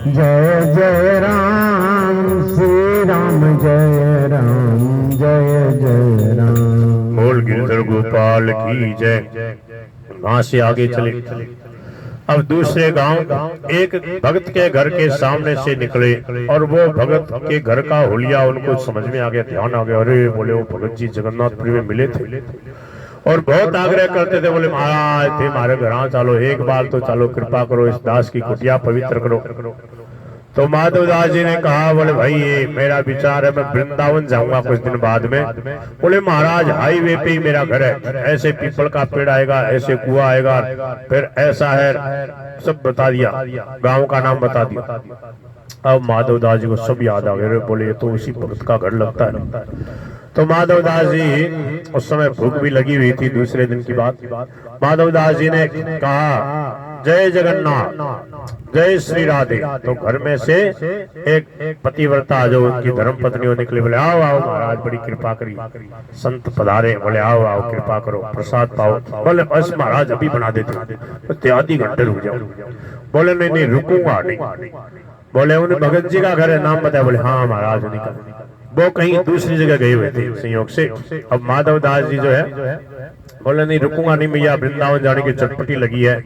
जय जय राम। श्री राम जय राम, जय जय राम। बोल गिरधर गोपाल की जय। वहां से आगे चले। अब दूसरे गांव एक भगत के घर के सामने से निकले, और वो भगत के घर का हुलिया उनको समझ में आ गया, ध्यान आ गया। अरे बोले वो भगत जी जगन्नाथपुरी में मिले थे और बहुत आग्रह करते थे। बोले महाराज थे हमारे घर चलो, एक बार तो चलो, कृपा करो, इस दास की कुटिया पवित्र करो। तो माधव दास जी ने कहा, बोले भाई ये मेरा विचार है, मैं वृंदावन जाऊंगा कुछ दिन बाद में। बोले महाराज हाईवे पे ही मेरा घर है, ऐसे पीपल का पेड़ आएगा, ऐसे कुआं आएगा, फिर ऐसा है, सब बता दिया, गांव का नाम बता दिया। अब माधव दास जी को सब याद आ गया। बोले ये तो उसी भक्त का घर लगता है। तो माधव दास जी उस समय भूख भी लगी हुई थी। दूसरे दिन की बात, माधव दास जी ने कहा जय जगन्नाथ, जय श्री राधे। तो घर में से एक पतिव्रता जो उनकी धर्म पत्नी निकले। बोले आओ आओ महाराज, बड़ी कृपा करी, संत पधारे। बोले आओ आओ कृपा करो, प्रसाद पाओ। बोले बस महाराज अभी बना देते, तो आधी घंटे रुक जाओ। बोले नहीं नहीं रुकूंगा नहीं। बोले उन्हें भगत जी का घर है, नाम बताया। बोले हाँ महाराज निकल, वो कहीं दूसरी जगह गए हुए थे संयोग से। अब माधव दास जी जो है बोले नहीं रुकूंगा नहीं भैया, वृंदावन जाने की चटपटी लगी है,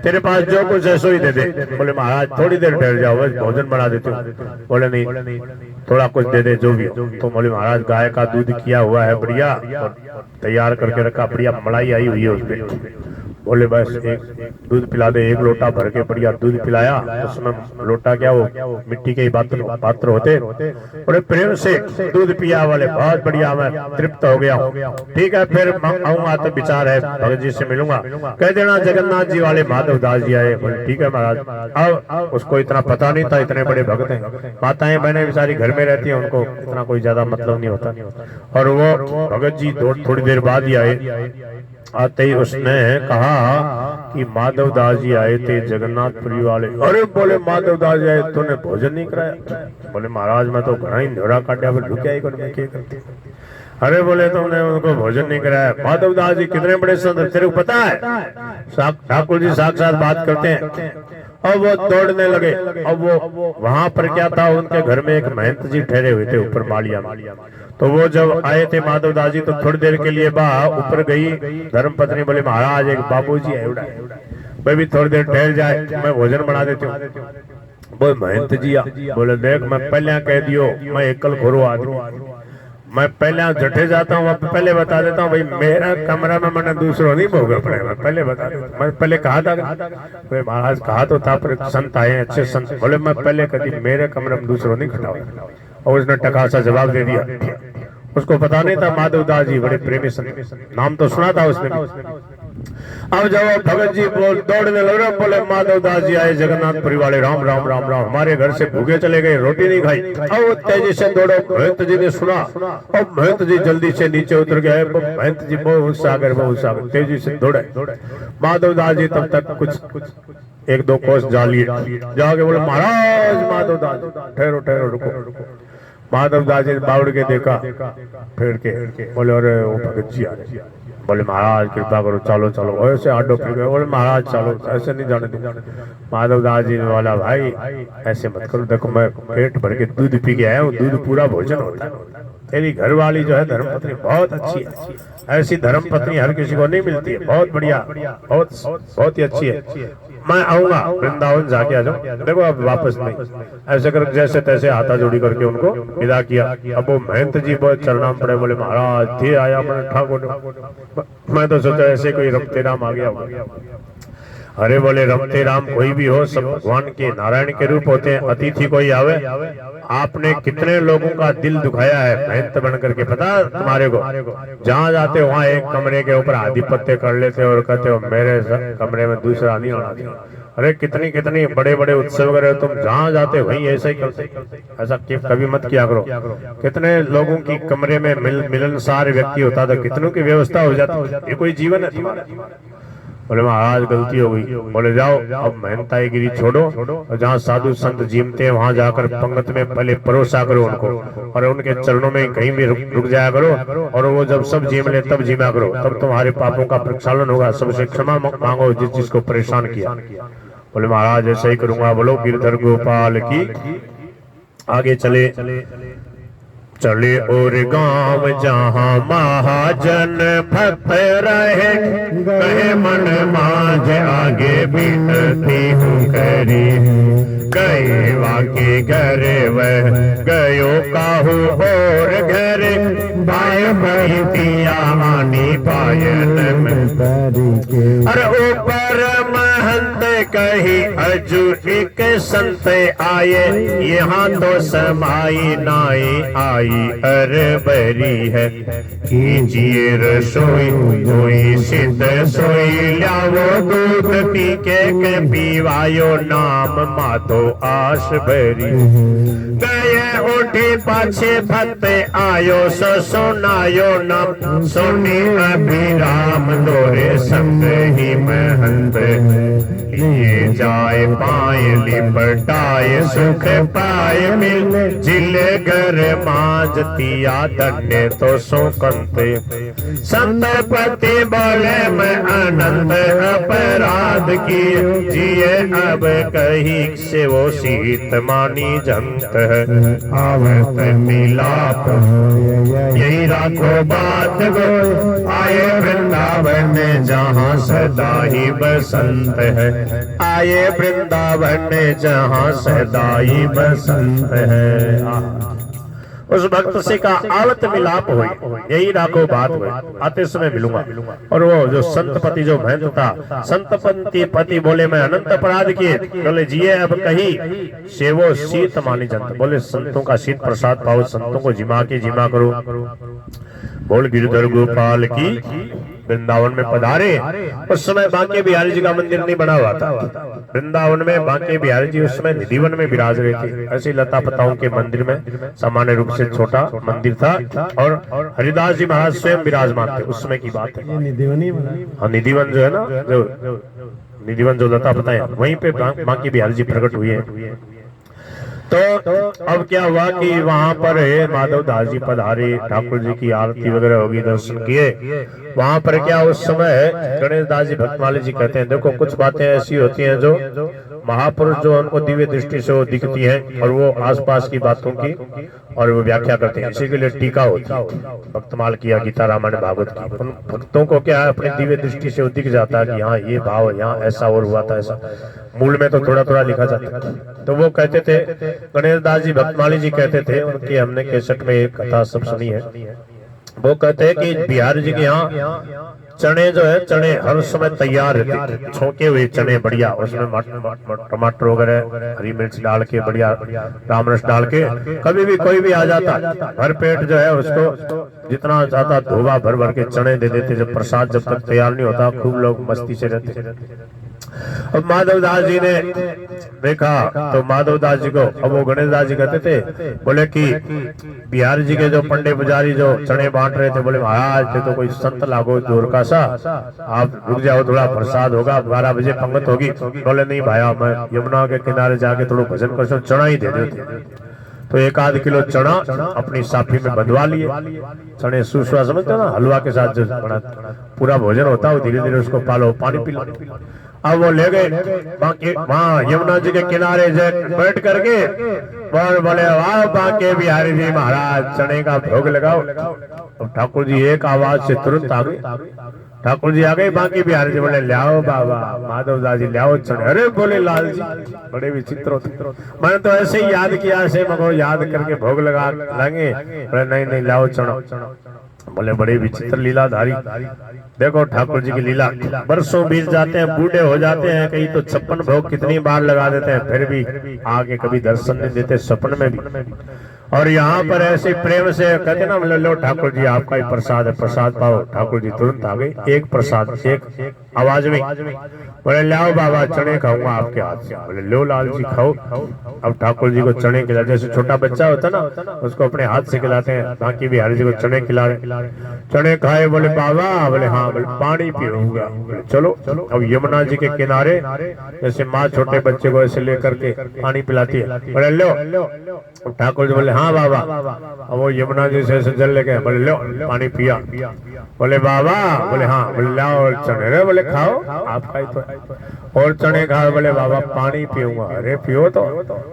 तेरे पास जो कुछ है सो ही दे दे। बोले महाराज थोड़ी देर ठहर जाओ, बस भोजन बना देते हो। बोले नहीं थोड़ा कुछ दे दे जो भी हो। तो बोले महाराज गाय का दूध किया हुआ है बढ़िया, तैयार करके रखा, बढ़िया मलाई आई हुई है उसपे। बोले बस एक दूध पिला दे, एक लोटा भर के बढ़िया दूध पिलाया। उसमें लोटा क्या वो मिट्टी के ही पात्र होते। बड़े प्रेम से दूध पिया। बोले बहुत बढ़िया, मैं तृप्त हो गया हूँ। ठीक है फिर आऊंगा तो विचार है भगत जी से मिलूंगा, कह देना जगन्नाथ जी वाले माधव दास जी आए। बोले ठीक है महाराज। अब उसको इतना पता नहीं था इतने बड़े भक्त हैं। माताएं बहनें बेचारी घर में रहती है, उनको इतना कोई ज्यादा मतलब नहीं होता। और वो भगत जी थोड़ी देर बाद ही आए। आते ही उसने कहा कि माधव दास जी आए थे जगन्नाथपुरी वाले। अरे बोले माधव दास जी आए, तूने भोजन नहीं कराया? बोले महाराज मैं तो घना ही न्योरा काटा, क्या करते। अरे बोले तुमने उनको भोजन नहीं कराया। माधव दास जी कितने बड़े संत, तेरे को पता है ठाकुर जी साक्षात बात करते हैं। अब वो दौड़ने लगे। अब वो वहां पर क्या था, उनके घर में एक महंत जी ठहरे हुए थे ऊपर मालिया में। तो वो जब आए थे माधव दास जी तो थोड़ी देर के लिए बा ऊपर गई धर्मपत्नी बोले महाराज एक बाबूजी है भाई भी थोड़ी देर ठहर जाए मैं भोजन बना देती हूँ। बोले महंत जी बोले देख मैं पहले कह दियो मैं एकल खोरो आदमी मैं पहले जठे जाता हूँ पहले बता देता हूँ भाई मेरा कमरा में मैंने दूसरों नहीं भोगा पड़े मैं पहले बता देता मैं पहले कहा था महाराज कहा तो था पर संत आए अच्छे संत बोले मैं पहले कभी मेरे कमरे में दूसरों नहीं खटाऊंगा और उसने टकासा जवाब दे दिया। उसको पता नहीं था माधव दास जी बड़े प्रेमी संत नाम तो सुना था उसने अब जब भगत जी बोल दौड़ने लग रहे बोले माधव दास जी आए जगन्नाथपुरी वाले राम राम राम राम हमारे घर से भूखे चले गए रोटी नहीं खाई। अब तेजी से दौड़ो महंत जी ने सुना और महंत जी जल्दी से नीचे उतर गए महंत जी बहुत सागर तेजी से दौड़े। माधव दास जी तब तक कुछ एक दो कोस जा लिए जाके बोले महाराज माधव दास ठहरो ठहरो रुको। माधव दास जी बावड़ के देखा फिर के बोले अरे वो भगत जी आ रहे बोले महाराज कृपा करो चलो चलो ऐसे आडो फिर गए बोले महाराज चलो ऐसे नहीं जाने दो। माधव दास जी ने बोला भाई ऐसे मत करो देखो मैं पेट भर के दूध पी के आया हूँ दूध पूरा भोजन होता है तेरी घरवाली जो है धर्मपत्नी बहुत अच्छी है ऐसी धर्मपत्नी हर किसी को नहीं मिलती है बहुत बढ़िया बहुत ही अच्छी है मैं आऊंगा वृंदावन जाके आ जाऊं देखो अब वापस नहीं ऐसे कर जैसे तैसे हाथा जोड़ी करके उनको विदा किया। अब वो महंत जी बहुत चरणाम पड़े बोले महाराज थे आया मैंने ठाकुर मैं तो सोचा ऐसे कोई रमते राम आ गया। अरे बोले रमते राम कोई भी हो सब भगवान के नारायण के रूप होते हैं अतिथि कोई आवे आपने कितने लोगों का दिल दुखाया है महंत बन करके पता तुम्हारे को जहाँ जाते वहाँ एक कमरे के ऊपर आधिपत्य कर लेते और कहते हो मेरे कमरे में दूसरा नहीं होना चाहिए। अरे कितनी कितनी बड़े बड़े उत्सव करे तुम जहाँ जाते वहीं ऐसा ही करते ऐसा कभी मत किया करो। कितने लोगों की कमरे में मिलनसार व्यक्ति होता था कितनों की व्यवस्था हो जाती ये कोई जीवन है तुम्हारा। बोले महाराज गलती हो गई। बोले जाओ अब मेहनताईगिरी छोड़ो और जहाँ साधु संत जीमते हैं वहाँ जाकर पंगत में पहले परोसा करो उनको और उनके चरणों में कहीं भी रुक जाया करो और वो जब सब जीम ले तब जीमा करो तब तुम्हारे पापों का प्रक्षालन होगा सबसे क्षमा मांगो जिसको परेशान किया। बोले महाराज ऐसा ही करूंगा। बोलो गिरधर गोपाल की आगे चले और गांव जहाँ महाजन भक्त रहे कहे मन मांझ आगे बिनती हूँ करी गए वाके घरे वह गयो काहू और घरे बाय बैतिया मानी पायन में अरे ऊपर महंत कही अजू एक संत आए यहाँ तो समाई नाई आई अरे बरी है कीजिए रसोई कोई सिद्ध सोई लाओ दूध पी के पीवायो नाम माधो आश भरी गए उठे पाछे भक्त आयो सो सुनायो नाम सुनी अभिराम दोरे संग ही महंत लिए जाए पाए लिपटाए सुख पाए मिल जिले घर माजतिया धन्य तो सुकंते संतपति बोले मैं अनंत अपराध किए जिए अब कही से वो सीत मानी जंत है आवत मिलाप यही राखो बात गो आए वृंदावन में जहाँ सदा ही बसंत है आए वृंदावन में जहाँ सदा ही बसंत है। उस भक्त से का आवत मिलाप हुई यही राखो बात हुई आते समय मिलूंगा। और वो जो संतपति जो महंत था संतपति पति बोले मैं अनंत अपराध किए बोले जिए अब कही से वो शीत मानी जनता बोले संतों का शीत प्रसाद पाओ संतों को जिमा करो। बोल गिरधर गोपाल की वृंदावन में पधारे उस समय बांके बिहारी जी का मंदिर नहीं बना हुआ था। वृंदावन में बांके बिहारी जी उस समय निधिवन में विराज रहे थे। ऐसे लता पताओं के मंदिर में सामान्य रूप से छोटा मंदिर था और हरिदास जी महाराज स्वयं विराजमान थे उस समय की बात है। हाँ निधिवन जो है ना जो निधिवन जो लता पता है वहीं पे बांके बिहारी जी प्रकट हुए हैं। तो अब क्या हुआ कि वहां पर माधव दास जी पधारे ठाकुर जी की आरती वगैरह होगी दर्शन किए। वहां पर क्या उस समय गणेश दास जी भक्तमाली जी कहते हैं देखो कुछ बातें ऐसी होती हैं जो महापुरुष जो उनको दिव्य दृष्टि से वो दिखती है और वो आसपास की बातों की और वो व्याख्या करते हैं। इसी के लिए टीका होती है, भक्तमाल किया, गीता रामायण भागवत की। उन भक्तों को क्या है, अपनी दिव्य दृष्टि से वो दिख जाता है कि यहाँ ये भाव, यहाँ ऐसा और हुआ था ऐसा। मूल में तो थोड़ा थोड़ा लिखा जाता है। तो वो कहते थे, गणेश दास जी भक्तमाली जी कहते थे, उनकी हमने केसट में एक कथा सब सुनी है। वो कहते हैं कि बिहार जी के यहाँ चने जो है, चने हर समय तैयार रहते, छोके हुए चने बढ़िया, उसमें टमाटर वगैरह हरी मिर्च डाल के बढ़िया राम रस डाल के, कभी भी कोई भी आ जाता भर पेट जो है उसको जितना ज्यादा धोबा भर भर के चने दे देते। जब प्रसाद जब तक तैयार नहीं होता खूब लोग मस्ती से रहते। अब माधवदास जी ने देखा तो माधवदास जी को, अब वो गणेश दास जी कहते थे, बोले कि बिहार जी के जो पंडे पुजारी जो चने बांट रहे थे, बोले महाराज थे तो कोई संत लागो जोर का सा, आप रुक जाओ, थोड़ा प्रसाद होगा, 12 बजे पंगत होगी। बोले नहीं भाया, मैं यमुना के किनारे जाके थोड़ा भजन कर, चना ही दे देते। तो 1 किलो चना अपनी साफी में बंधवा लिए। चने सुसवा समझते हो ना, हलवा के साथ जो बना पूरा भोजन होता है, धीरे धीरे उसको पालो, पानी पी लो। अब वो ले गए बाकी वहाँ यमुना जी के किनारे बैठ करके और बोले वाह बांके बिहारी जी महाराज चने का भोग लगाओ। अब ठाकुर जी एक आवाज से तुरंत आ गए, ठाकुर जी आ गए, बांके बिहारी जी बोले लाओ बाबा, माधवदास जी लाओ चने। अरे बोले लाल जी बड़े विचित्र होते, मैंने तो ऐसे ही याद किया, ऐसे मगो याद करके भोग लगा लेंगे। बोले नहीं नहीं लाओ चना। बोले बड़ी विचित्र लीलाधारी, देखो ठाकुर जी की लीला, बरसों बीत जाते हैं, बूढ़े हो जाते हैं, कहीं तो 56 भोग कितनी बार लगा देते हैं, फिर भी आगे कभी दर्शन नहीं देते सपन में भी। और यहाँ पर ऐसे प्रेम से कहते ना, बोले लो ठाकुर जी आपका ही प्रसाद है, प्रसाद पाओ। ठाकुर जी तुरंत आ गए, एक प्रसाद एक आवाज में, बोले लाओ बाबा चने खाऊंगा आपके हाथ से। बोले लो लाल जी खाओ। अब ठाकुर जी को चने खिला, जैसे छोटा बच्चा होता ना उसको अपने हाथ से खिलाते हैं, बाकी बिहारी जी को चने खिला रहे। चने खाए, बोले बाबा, बोले हाँ, बोले पानी पीऊंगा। बोले चलो। अब यमुना जी के किनारे जैसे माँ छोटे बच्चे को ऐसे लेकर के पानी पिलाती है, बोले लो। ठाकुर जी बोले हाँ बाबा। अब वो यमुना जी से जल लेके, बोले लो पानी पिया। बोले बाबा, बोले हाँ, बोले लाओ चने। रे बोले खाओ आपका ही तो, और चने खाओ। बोले बाबा पानी पीऊंगा। अरे पियो तो।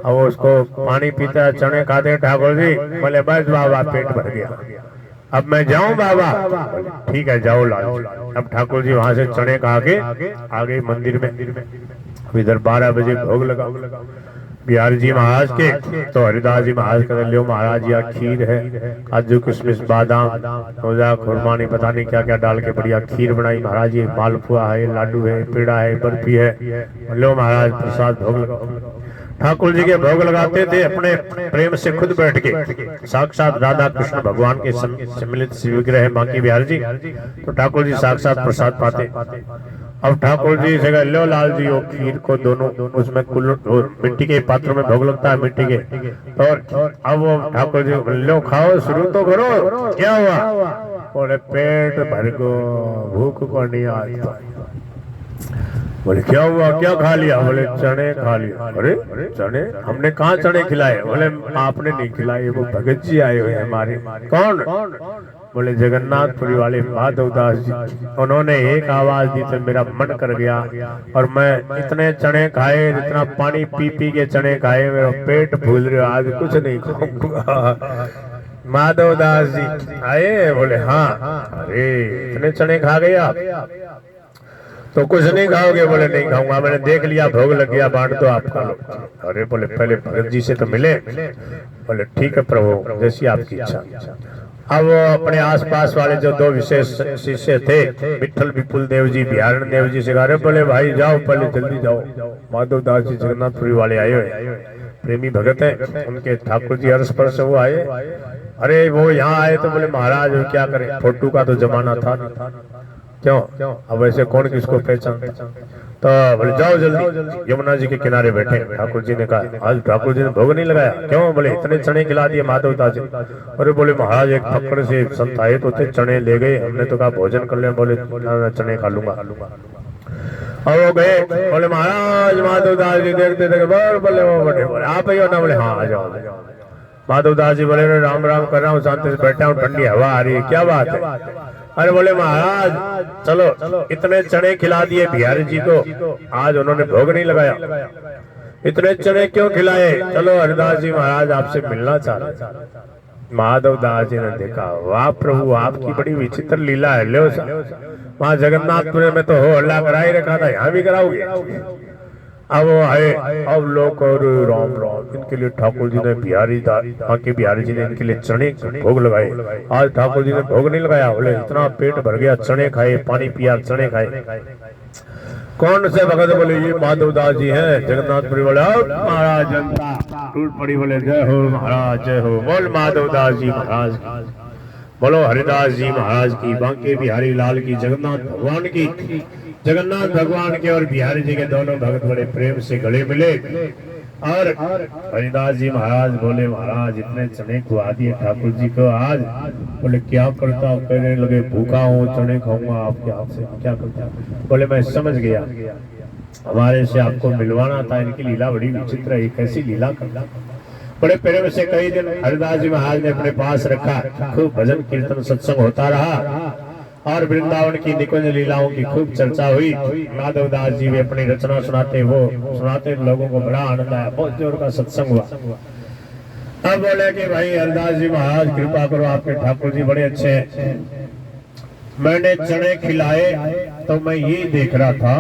अब उसको पानी पीता है, चने खाते ठाकुर जी। बोले बस बाबा पेट भर गया, अब मैं जाऊं बाबा। ठीक है जाओ लाल। अब ठाकुर जी वहां से चने खा के आ गए मंदिर में। इधर 12 बजे भोग लगा बिहारी जी महाराज के। तो हरिदास जी महाराज कहते लो महाराज यह खीर है, काजू किशमिश बादाम रोजा खुरमा नहीं पता नहीं क्या क्या डाल के बढ़िया खीर बनाई महाराज। ये मालपुआ है, लाडू है, पेड़ा है, बर्फी है, लो महाराज प्रसाद भोग लगाओ। ठाकुर जी के भोग लगाते थे अपने प्रेम से खुद बैठ के, साक्षात राधा कृष्ण भगवान के सम्मिलित विग्रह है बांके बिहारी जी। तो ठाकुर जी साक्षात प्रसाद पाते। अब ठाकुर जी से कहा लो लाल जी वो खीर को दोनों उसमें मिट्टी के पात्र में भोग लगता है मिट्टी के। और अब वो ठाकुर जी लो खाओ शुरू तो करो। क्या हुआ? बोले पेट भर गो, भूख को नहीं आता। बोले क्या हुआ, क्या खा लिया? बोले चने खा लिया। अरे चने? हमने कहाँ चने खिलाए? बोले आपने नहीं खिलाए, वो भगत जी आए हुए हमारे। कौन? बोले जगन्नाथपुरी वाले माधवदास जी। उन्होंने एक आवाज दी तो मेरा मन कर गया और मैं इतने चने खाए, इतना पानी पी पी के चने खाए, मेरा पेट भूल रहा, आज कुछ नहीं खाऊंगा। माधवदास जी आए, बोले हाँ। अरे इतने चने खा गए आप तो कुछ नहीं खाओगे? बोले नहीं खाऊंगा, मैंने देख लिया भोग लग गया, बांट दो आपका लोग। अरे बोले पहले भगत जी से तो मिले। बोले ठीक है प्रभु जैसी आपकी इच्छा। अब वो अपने आसपास वाले जो 2 विशेष शिष्य थे, विठल विपुल देव जी, बिहारण देव जी से कहा बोले भाई जाओ पहले जल्दी जाओ, माधवदास जी जगन्नाथपुरी वाले आए हुए प्रेमी भगत है, उनके ठाकुर जी हर्ष पर से वो आए। अरे वो यहाँ आए तो बोले महाराज क्या करें, फोटो का तो जमाना था क्यों, अब वैसे कौन किसको पहचानता। तो बोले जाओ जल्दी। यमुना जी के किनारे बैठे। ठाकुर जी ने कहा आज ठाकुर जी ने भोग नहीं लगाया? क्यों? बोले इतने चने खिला दिए माधवदास जी। अरे बोले महाराज एक फक्कड़ से संत आए तो थे, चने ले गए, हमने तो कहा भोजन कर ले। बोले चने खा लूंगा। और वो गए। बोले महाराज माधवदास जी देखते थे बोले वो बड़े बोले आप ही हो ना? बोले हाँ आ जाओ। माधव दास जी बोले राम राम कर रहा हूँ, शांति से बैठा हूँ, ठंडी हवा आ रही है, क्या बात है? अरे बोले महाराज चलो इतने चने खिला दिए बिहारी जी को, आज उन्होंने भोग नहीं लगाया, इतने चने क्यों खिलाए? चलो हरिदास जी महाराज आपसे मिलना चाह रहे। माधव दास जी ने देखा, वाह प्रभु आपकी बड़ी विचित्र लीला है। लो वहां जगन्नाथपुर में तो हो हल्ला करा ही रखा था, यहाँ भी कराओगे? अब वो आए, अब लोग और राम राम, इनके लिए ठाकुर जी ने बिहारी जी ने इनके लिए चने भोग लगाए। आज ठाकुर जी ने भोग नहीं लगाया, बोले इतना पेट भर गया, चने खाए, पानी पिया, चने खाए। कौन से भगत? बोले ये माधव दास जी हैं जगन्नाथपुरी वाले। महाराज जनता टूट पड़ी, बोले जय हो महाराज जय हो, बोल माधव दास जी महाराज की, बोलो हरिदास जी महाराज की, बांके बिहारी लाल की, जगन्नाथ भगवान की। जगन्नाथ भगवान के और बिहारी जी के दोनों भगत बड़े प्रेम से गले मिले और हरिदास जी महाराज बोले महाराज इतने चने खुआ दिए ठाकुर जी को आज। बोले क्या करता हूँ? कहने लगे भूखा हूँ, चने खाऊंगा आपके हाथ से, क्या करता? बोले मैं समझ गया, हमारे से आपको मिलवाना था, इनकी लीला बड़ी विचित्र है, कैसी लीला करना। बड़े प्रेम से कई दिन हरिदास जी महाराज ने अपने पास रखा, खूब भजन कीर्तन सत्संग होता रहा और वृंदावन की निकुंज लीलाओं की खूब चर्चा हुई। माधव दास जी भी अपनी रचना सुनाते लोगों को बड़ा आनंद आया, बहुत जोर का सत्संग हुआ। अब बोले कि भाई हरिदास जी महाराज कृपा करो, आपके ठाकुर जी बड़े अच्छे हैं। मैंने चने खिलाए तो मैं ये देख रहा था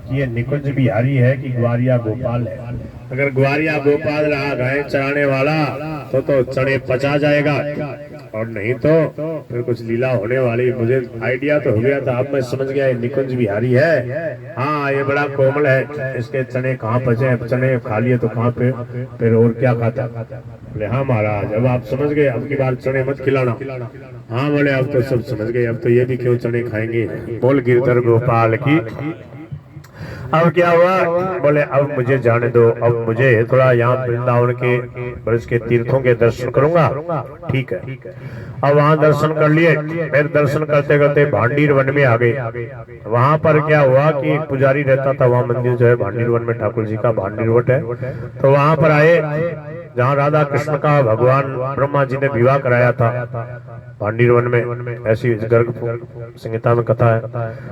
कि ये निकुंज बिहारी है कि ग्वारिया गोपाल है। अगर ग्वारिया गोपाल रहा गाय चराने वाला तो चने पचा जाएगा, और नहीं तो फिर कुछ लीला होने वाली। मुझे आइडिया तो हो गया था, अब मैं समझ गया ये निकुंज बिहारी है। हाँ ये बड़ा कोमल है, इसके चने कहाँ पचे? चने खा लिए तो कहाँ पे फिर और क्या खाता? बोले हाँ महाराज अब आप समझ गए, अब की बार चने मत खिलाना। हाँ बोले अब तो सब समझ गए, अब तो ये भी क्यों चने खाएंगे। बोल गिरधर गोपाल की। अब क्या हुआ? बोले अब मुझे जाने दो, अब मुझे थोड़ा यहाँ वृंदावन के ब्रज के तीर्थों के दर्शन करूंगा। ठीक है, अब वहाँ दर्शन कर लिए। फिर दर्शन करते करते भांडीर वन में आ गए। वहां पर क्या हुआ कि एक पुजारी रहता था, वहाँ मंदिर जो है भांडीर वन में ठाकुर जी का भांडीर वट है, तो वहां पर आए जहाँ राधा कृष्ण का भगवान ब्रह्मा जी ने विवाह कराया था भांडीर वन में, ऐसी गर्ग संहिता में कथा है।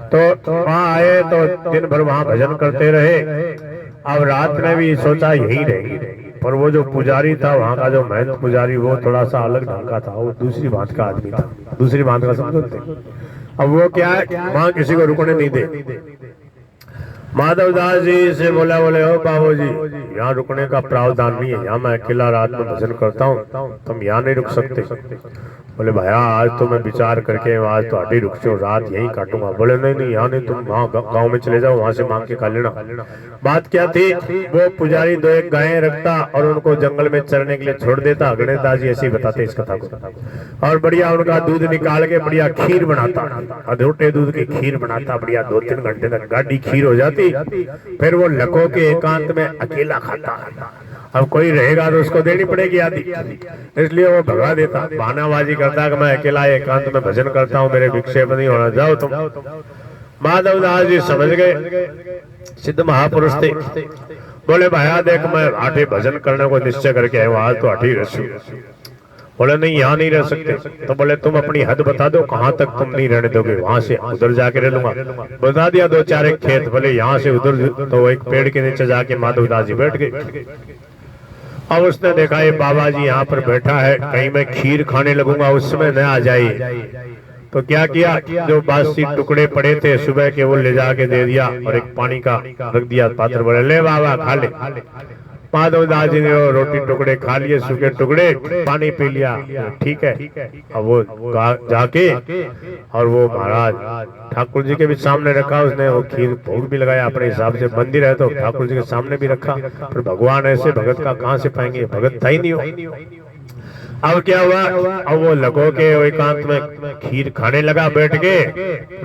तो वहाँ आए तो दिन भर वहाँ भजन करते रहे। अब रात में भी सोचा यही रहेगी, पर वो जो पुजारी था वहाँ का, जो महंत पुजारी, वो थोड़ा सा अलग ढंग का था, वो दूसरी बात का आदमी था, दूसरी बात का समझते। अब वो क्या है, वहाँ किसी को रुकने नहीं दे। माधव दास जी से बोले ओ बाबू जी यहाँ रुकने का प्रावधान नहीं है, यहाँ मैं अकेला रात में भजन करता हूँ, तुम यहाँ नहीं रुक सकते। बोले भैया आज तो मैं विचार करके आज तो आटे रुक जाओ, रात यहीं काटूंगा। बोले नहीं यहाँ नहीं, तुम वहाँ गाँव में चले जाओ, वहाँ से मांग के खा लेना। बात क्या थी, वो पुजारी 2-1 गायें रखता और उनको जंगल में चरने के लिए छोड़ देता। गणेश दास जी ऐसे ही बताते इस कथा को। और बढ़िया उनका दूध निकाल के बढ़िया खीर बनाता, अधूटे दूध की खीर बनाता, बढ़िया 2-3 घंटे तक गाढ़ी खीर हो जाती। फिर वो लको के एकांत में अकेला खाता। अब कोई रहेगा तो उसको देनी पड़ेगी आदि, इसलिए वो भगा देता, बहानाबाजी करता कि मैं अकेला एकांत में भजन करता हूँ, मेरे विक्षेप नहीं होना, जाओ तुम। माधव दास जी समझ गए, सिद्ध महापुरुष थे। बोले भैया देख मैं आठे भजन करने को निश्चय करके आया, आज तो आठे रसू। बोले नहीं यहाँ नहीं रह सकते। तो बोले तुम अपनी हद बता दो, कहाँ तक तुम नहीं रहने दोगे, वहां से उधर जाके रह लूंगा। बता दिया 2-4 एक खेत, बोले यहाँ से उधर, तो एक पेड़ के नीचे जाके माधव दास जी बैठ गए। अब उसने देखा ये बाबा जी यहाँ पर बैठा है, कहीं मैं खीर खाने लगूंगा उस समय न आ जाए। तो क्या किया, जो बासी टुकड़े पड़े थे सुबह के वो ले जाके दे दिया और एक पानी का रख दिया पात्र। बोले ले बाबा खा ले। माधव दास जी ने वो रोटी टुकड़े खा लिए, सूखे टुकड़े, पानी पी लिया, ठीक है। अब वो जाके और वो महाराज ठाकुर जी के भी सामने रखा, उसने वो खीर भोग भी लगाया अपने हिसाब से। मंदिर है तो ठाकुर जी के सामने भी रखा, पर भगवान ऐसे भगत का कहाँ से पाएंगे, भगत था ही नहीं हो। अब क्या हुआ, अब वो लगो के एकांत में खीर खाने लगा बैठ के।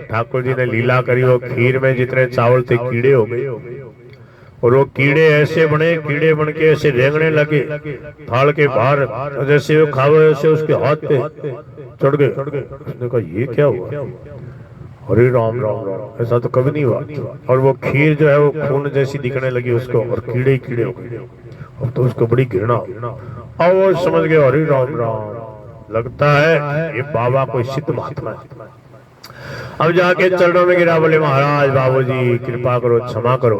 ठाकुर जी ने लीला करी, वो खीर में जितने चावल थे कीड़े हो गए, और वो कीड़े ऐसे बने, कीड़े बन के ऐसे रेंगने लगे थाल के बाहर, जैसे वो खावे ऐसे उसके हाथ पे चढ़ गए। उसने कहा ये क्या हुआ, अरे राम राम राम, ऐसा तो कभी नहीं हुआ। और वो खीर जो है वो खून जैसी दिखने लगी उसको, और कीड़े कीड़े हो गए। अब तो उसको बड़ी घृणा। और वो समझ गए हरि राम राम, लगता है ये बाबा कोई सिद्ध महात्मा है। अब जाके चरणों में गिरा, बोले महाराज बाबूजी कृपा करो, क्षमा करो,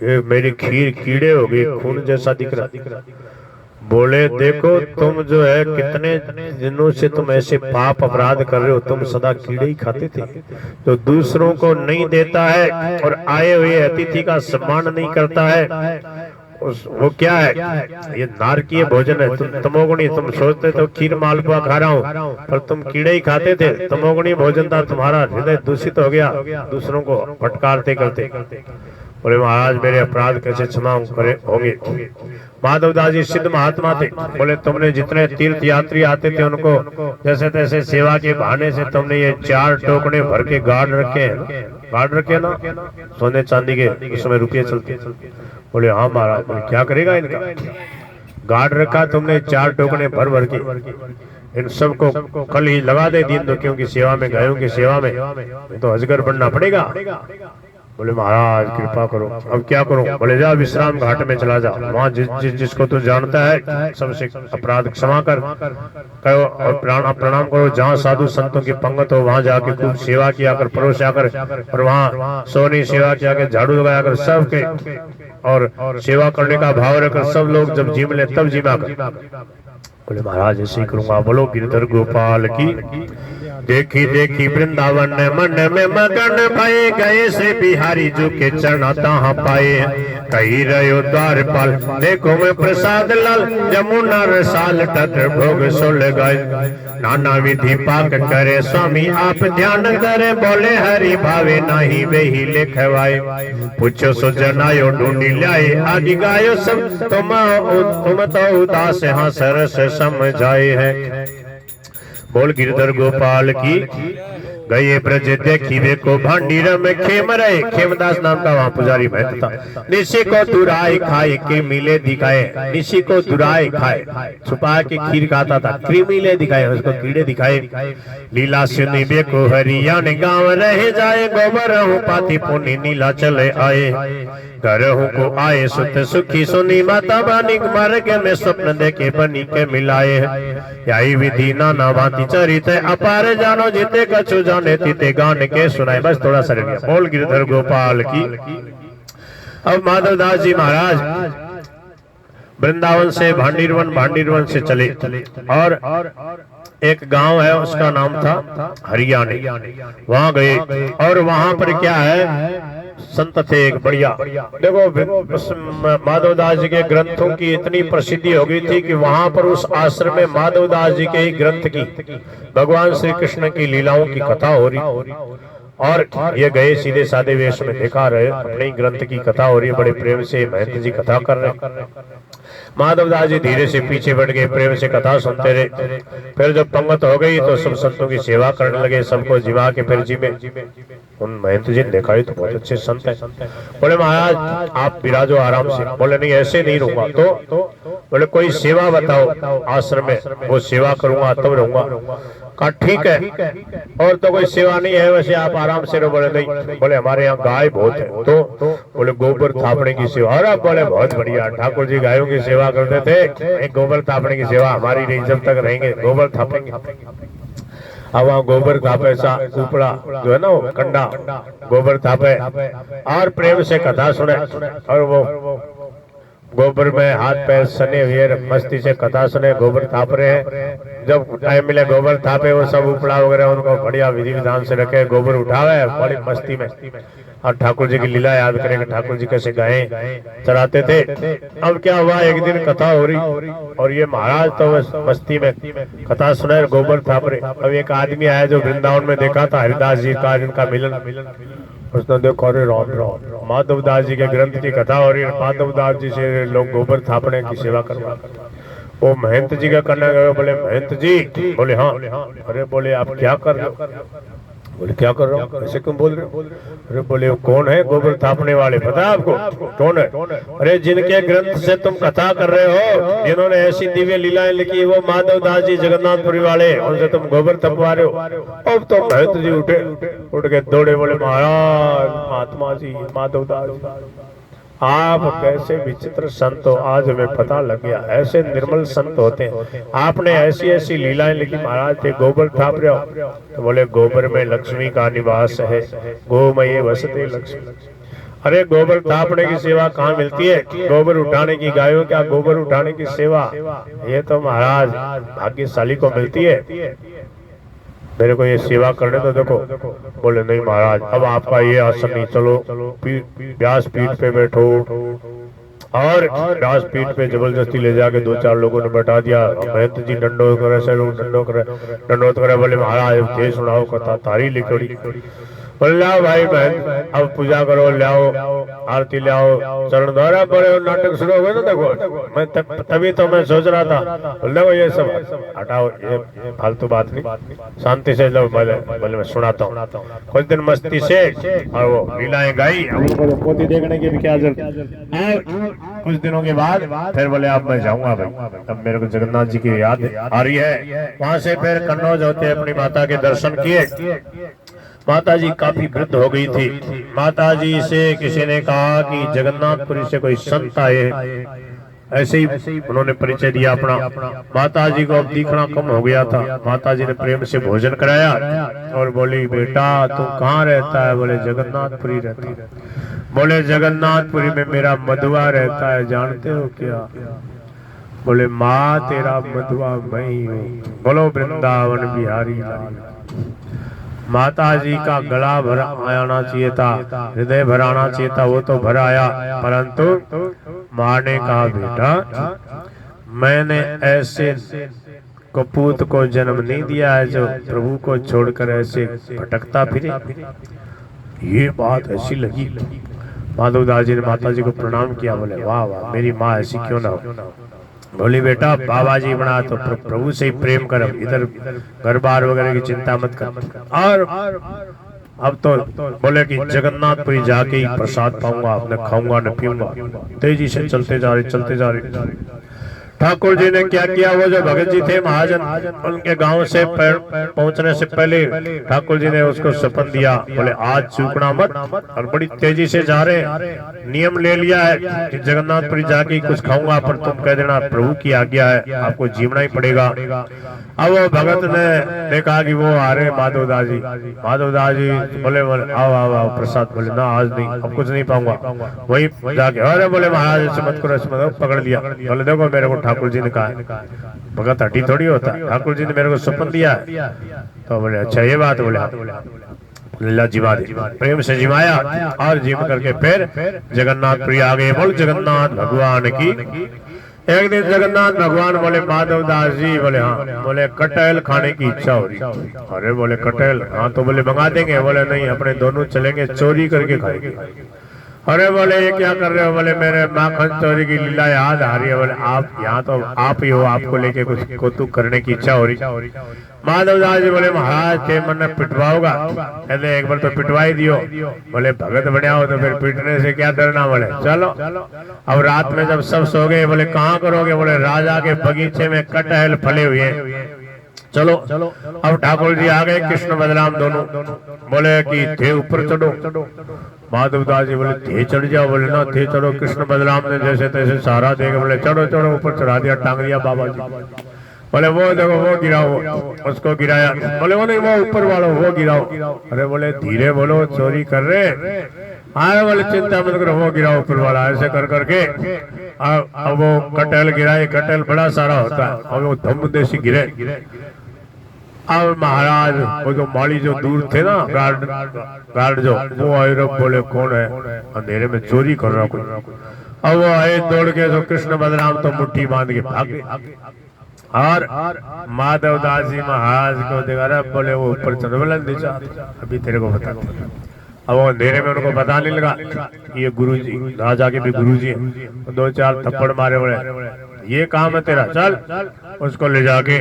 ये मेरी खीर कीड़े हो गई, खून जैसा दिख रहा। बोले देखो तुम जो है कितने दिनों से तुम ऐसे पाप अपराध कर रहे हो, तुम सदा कीड़े ही खाते थे, तो दूसरों को नहीं देता है और आए हुए अतिथि का सम्मान नहीं करता है, वो क्या है, ये नारकीय भोजन है। तुम तमोगुणी, तुम सोचते तो खीर मालपुआ खा रहा हूँ, पर तुम कीड़े ही खाते थे। तमोगुणी भोजन था, तुम्हारा हृदय दूषित हो गया दूसरों को फटकारते करते। बोले महाराज मेरे अपराध कैसे क्षमा करे होंगे। माधवदास जी सिद्ध महात्मा थे। बोले तुमने जितने तीर्थ यात्री आते थे उनको जैसे तैसे सेवा के बहाने से तुमने ये 4 टोकने भर के गार्ड रखे हैं, गार्ड रखे ना सोने चांदी के, उसमें रुपये चलते। बोले हाँ महाराज। बोले क्या करेगा इनका, गार्ड रखा तुमने 4 टोकने भर भर के, इन सबको कल ही लगा दे दिन दो, क्योंकि सेवा में गायों की सेवा में तो अजगर बनना पड़ेगा। बोले महाराज कृपा करो, अब क्या करूं। बोले जा विश्राम घाट में चला जा, वहाँ जिसको तू जानता है सबसे अपराध क्षमा कर कहो और प्रणाम करो। जहाँ साधु संतों की पंगत हो वहाँ जाके खूब सेवा किया कर, परोसा कर, और वहाँ सोनी सेवा किया कर, झाड़ू लगाया कर सबके, और सेवा करने का भाव रखकर सब लोग जब जी मिले तब जीमा कर। बोले महाराज ऐसे ही करूंगा। बोलो गिरधर गोपाल की। देखी देखी वृंदावन मन में मगन भये, गए से बिहारी जो के चरण तहाँ पाए। कही रहो द्वारपाल देखो मैं प्रसाद लाल, जमुना रसाल तत्र भोग सोल गए। नाना विधि पाक करे स्वामी आप ध्यान करे, बोले हरि भावे नहीं वे ही लिखवाए। पूछो सो जनायो ढूंढी लाए, आदि गायो सब तुम तो उदास हाँ सरस समझाए है। बोल गिरधर गोपाल की। गए ब्रज देखी वे को भांडीर में खेम रहे, खेमदास नाम का वहाँ पुजारी महंत था। निशी को दुराई खाए के मिले दिखाए, निशी को दुराई खाए छुपा के खीर खाता था, कृमिले दिखाए उसको कीड़े दिखाए। लीला सुनी वे को हरियाण गाँव रहे जाए, गोबर हूँ पाती पुनि नीला चले आए। घर हूँ को आए सुत सुखी सुनी माता बानी, मार्ग में स्वप्न देखे बनी के मिलाए। यही विधि नाना भांति चरित अपार जानो, जिते कछु जाने तीते गान के सुनाए। बस थोड़ा सा रह गया। बोल गिरधर गोपाल की। अब माधवदास जी महाराज वृंदावन से भांडीरवन से चले, और एक गांव है उसका नाम था हरियाणी, वहां गए। और वहां पर क्या है, संत थे एक बढ़िया। देखो माधवदास जी के ग्रंथों की इतनी प्रसिद्धि हो गई थी कि वहां पर उस आश्रम में माधवदास जी के ही ग्रंथ की, भगवान श्री कृष्ण की लीलाओं की कथा हो रही। और ये गए सीधे साधे वेश में, देखा रहे अपने ग्रंथ की कथा हो रही है, बड़े प्रेम से महंत जी कथा कर रहे। माधवदास जी धीरे से पीछे बैठ गए, प्रेम से कथा सुनते रहे। फिर जब पंगत हो गई तो सब संतों की सेवा करने लगे, सबको जिमा के फिर जी में। उन महंत जी ने देखा तो बहुत अच्छे संत है। बोले महाराज आप विराजो आराम से। बोले नहीं ऐसे नहीं रहूंगा। तो बोले कोई सेवा बताओ आश्रम में, वो सेवा करूंगा तब रहूंगा। कहा ठीक है, और तो कोई सेवा नहीं है वैसे आप आराम से रहो। बोले नहीं। बोले हमारे यहाँ गाय बहुत है। तो बोले गोबर थापने की सेवा। और अब बोले बहुत बढ़िया, ठाकुर जी गायों की सेवा करते थे, गोबर थापने की सेवा हमारी नहीं, जब तक रहेंगे गोबर थापेंगे। अब वहाँ गोबर थापे सा उपड़ा जो है ना वो कंडा, गोबर थापे और प्रेम से कथा सुने। और वो गोबर में हाथ पैर सने हुए मस्ती से कथा सुने, गोबर थाप रहे हैं। जब टाइम मिले गोबर थापे, वो सब उपड़ा वगैरह उनको बढ़िया विधि विधान से रखे, गोबर उठावे बड़ी मस्ती में, और ठाकुर जी की लीला याद करेंगे, ठाकुर जी कैसे गाय चराते थे। अब क्या हुआ, एक दिन कथा हो रही और ये महाराज तो मस्ती में कथा सुने, गोबर थाप रहे। अब एक आदमी आया जो वृंदावन में देखा था हरिदास जी का इनका मिलन, उसने देखो अरे राम राम, माधवदास जी के ग्रंथ की कथा हो रही है, माधवदास जी से लोग गोबर थापने की सेवा करवा। वो महंत जी का करने गए। बोले महंत जी। बोले हाँ। अरे बोले आप क्या कर रहे हो। बोले क्या कर रहा हूँ, ऐसे क्यों बोल रहे हो। अरे बोले कौन है गोबर थापने वाले, पता है आपको कौन है। अरे जिनके ग्रंथ से तुम कथा कर रहे हो, जिन्होंने ऐसी दिव्य लीलाएं लिखी, वो माधवदास जी जगन्नाथपुरी वाले, उनसे तुम गोबर थपवा रहे हो। अब तो महंत जी उठ के दौड़े। बोले महाराज महात्मा जी माधवदास आप कैसे विचित्र संत हो, आज हमें पता लग गया। ऐसे निर्मल संत होते हैं। आपने ऐसी ऐसी लीलाएं लिखी। महाराज थे गोबर थाप रहे हो तो बोले गोबर में लक्ष्मी का निवास है, गोमये वसते लक्ष्मी। अरे गोबर थापने की सेवा कहाँ मिलती है? गोबर उठाने की, गायों का गोबर उठाने की सेवा ये तो महाराज भाग्यशाली को मिलती है। मेरे को ये सेवा करने तो देखो। बोले नहीं महाराज, अब आपका ये आसन नहीं, चलो व्यास पीठ पे बैठो। और व्यास पीठ पे जबरदस्ती ले जाके 2-4 लोगों ने बैठा दिया। महंत जी दंडोत करे, से लोग दंडोत करे। बोले महाराज थे सुनाओ कथा तारी लिखोड़ी। बोले लाओ भाई बहन अब पूजा करो, लाओ आरती लाओ, चरण द्वारा। बड़े नाटक शुरू हो गए ना। देखो मैं तभी तो मैं सोच रहा था बोले ये सब हटाओ, ये फालतू बात नहीं, शांति से लो। बोले मैं सुनाता हूँ। कुछ दिन मस्ती से और वो लीलाएं गाई। पोती देखने की भी क्या जरूरत। कुछ दिनों के बाद फिर बोले अब मैं जाऊंगा भाई, अब मेरे को जगन्नाथ जी की याद आ रही है। वहां से फिर कन्नौज होते अपनी माता के दर्शन किए। माता जी काफी वृद्ध हो गई थी। माता जी से किसी ने कहा कि जगन्नाथपुरी से कोई संत आए। ऐसे ही उन्होंने परिचय दिया अपना। माता जी को अब दिखना कम हो गया था। माता जी ने प्रेम से भोजन कराया और बोली बेटा तू कहाँ रहता है? बोले जगन्नाथपुरी रहता है। बोले जगन्नाथपुरी में मेरा मधुआ रहता है, जानते हो क्या? बोले माँ तेरा मधुआ मैं ही हूँ। बोलो वृंदावन बिहारी लाल। माता जी का गला भर आना चाहिए था, हृदय भराना चाहिए था, वो तो भर आया। परंतु माँ ने कहा बेटा मैंने ऐसे कपूत को जन्म नहीं दिया है जो प्रभु को छोड़कर ऐसे भटकता फिरे। ये बात ऐसी लगी। माधवदास जी ने माता जी को प्रणाम किया। बोले वाह वाह मेरी माँ ऐसी क्यों ना हो। बोली बेटा बाबा जी बना तो प्रभु से ही प्रेम कर, इधर घर बार वगैरह की चिंता मत कर। और अब तो बोले कि जगन्नाथपुरी जाके ही प्रसाद पाऊंगा, न खाऊंगा न पीऊंगा। तेजी से चलते जा रहे। ठाकुर जी ने क्या किया? वो जो भगत जी थे महाजन, उनके गांव से पहुंचने से पहले ठाकुर जी ने उसको सपन दिया। बोले आज चूकना मत। और बड़ी तेजी से जा रहे। नियम ले लिया है कि जगन्नाथपुरी जाके कुछ खाऊंगा, पर तुम कह देना प्रभु की आज्ञा है, आपको जीवना ही पड़ेगा। अब वो भगत ने कहा कि वो आ रहे माधवदास जी। माधवदास जी बोले आओ आओ आओ प्रसाद। बोले ना आज नहीं, अब कुछ नहीं पाऊंगा। वही जाके अरे बोले महाराज ऐसे मत करो, ऐसे मत। पकड़ लिया। बोले देखो मेरे को ठाकुर जी ने कहा। भगत हड्डी थोड़ी होता। ठाकुर जी ने मेरे को सपन दिया। तो बोले अच्छा ये बात। बोले ला जिमा दे। प्रेम से जिमाया और जिम करके फिर जगन्नाथपुरी आ गए। बोल जगन्नाथ भगवान की। एक दिन जगन्नाथ भगवान बोले माधवदास जी। बोले हाँ। बोले कटहल खाने की इच्छा हो रही। अरे बोले कटहल हाँ तो बोले मंगा देंगे। बोले नहीं अपने दोनों चलेंगे, चोरी करके खाएंगे। अरे बोले ये क्या कर रहे हो? बोले मेरे माखन चोरी की लीला याद आ रही है। बोले आप यहाँ तो आप ही हो, आपको लेके कुछ कौतुक करने की इच्छा हो रही। माधवदास जी बोले महाराज थे मन पिटवाओगा? कहते एक बार तो पिटवाई दियो। बोले भगत बढ़िया हो तो फिर पीटने से क्या डरना। बोले चलो। अब रात में जब सब सो गए, बोले कहाँ करोगे? बोले राजा के बगीचे में कटहल फले हुए, चलो। अब ठाकुर जी आ गए, कृष्ण बलराम दोनों। बोले कि थे ऊपर चढ़ो। माधवदास जी बोले थे चढ़ जाओ। बोले ना थे चढ़ो। कृष्ण बलराम ने जैसे तैसे सहारा देगा। बोले चढ़ो चढ़ो। ऊपर चढ़ा दिया, टांग दिया बाबा जी। बोले वो देखो वो गिराओ, उसको गिराया। बोले वो नहीं वो ऊपर वाला वो गिराओ। अरे बोले धीरे बोलो, चोरी कर रहे। हाँ बोले चिंता मत करो, वो गिराओ ऊपर वाला। ऐसे कर करके अब वो कटहल गिराए। कटहल बड़ा सारा होता है और वो धम देसी गिरे। अब महाराज वो जो माली जो दूर थे ना, गार्ड जो, वो आए। बोले कौन है? अंधेरे में चोरी कर रहा कोई। अब वो आए दौड़ के, तो कृष्ण बलराम तो मुट्ठी बांध के भाग गए। और माधवदास जी महाराज को देखा। बोले वो ऊपर चढ़। बोले अभी तेरे को बता। अब वो अंधेरे में उनको पता नहीं लगा ये गुरुजी, राजा के भी गुरुजी हैं। 2-4 थप्पड़ मारे। बोले ये काम है तेरा, चल। उसको ले जाके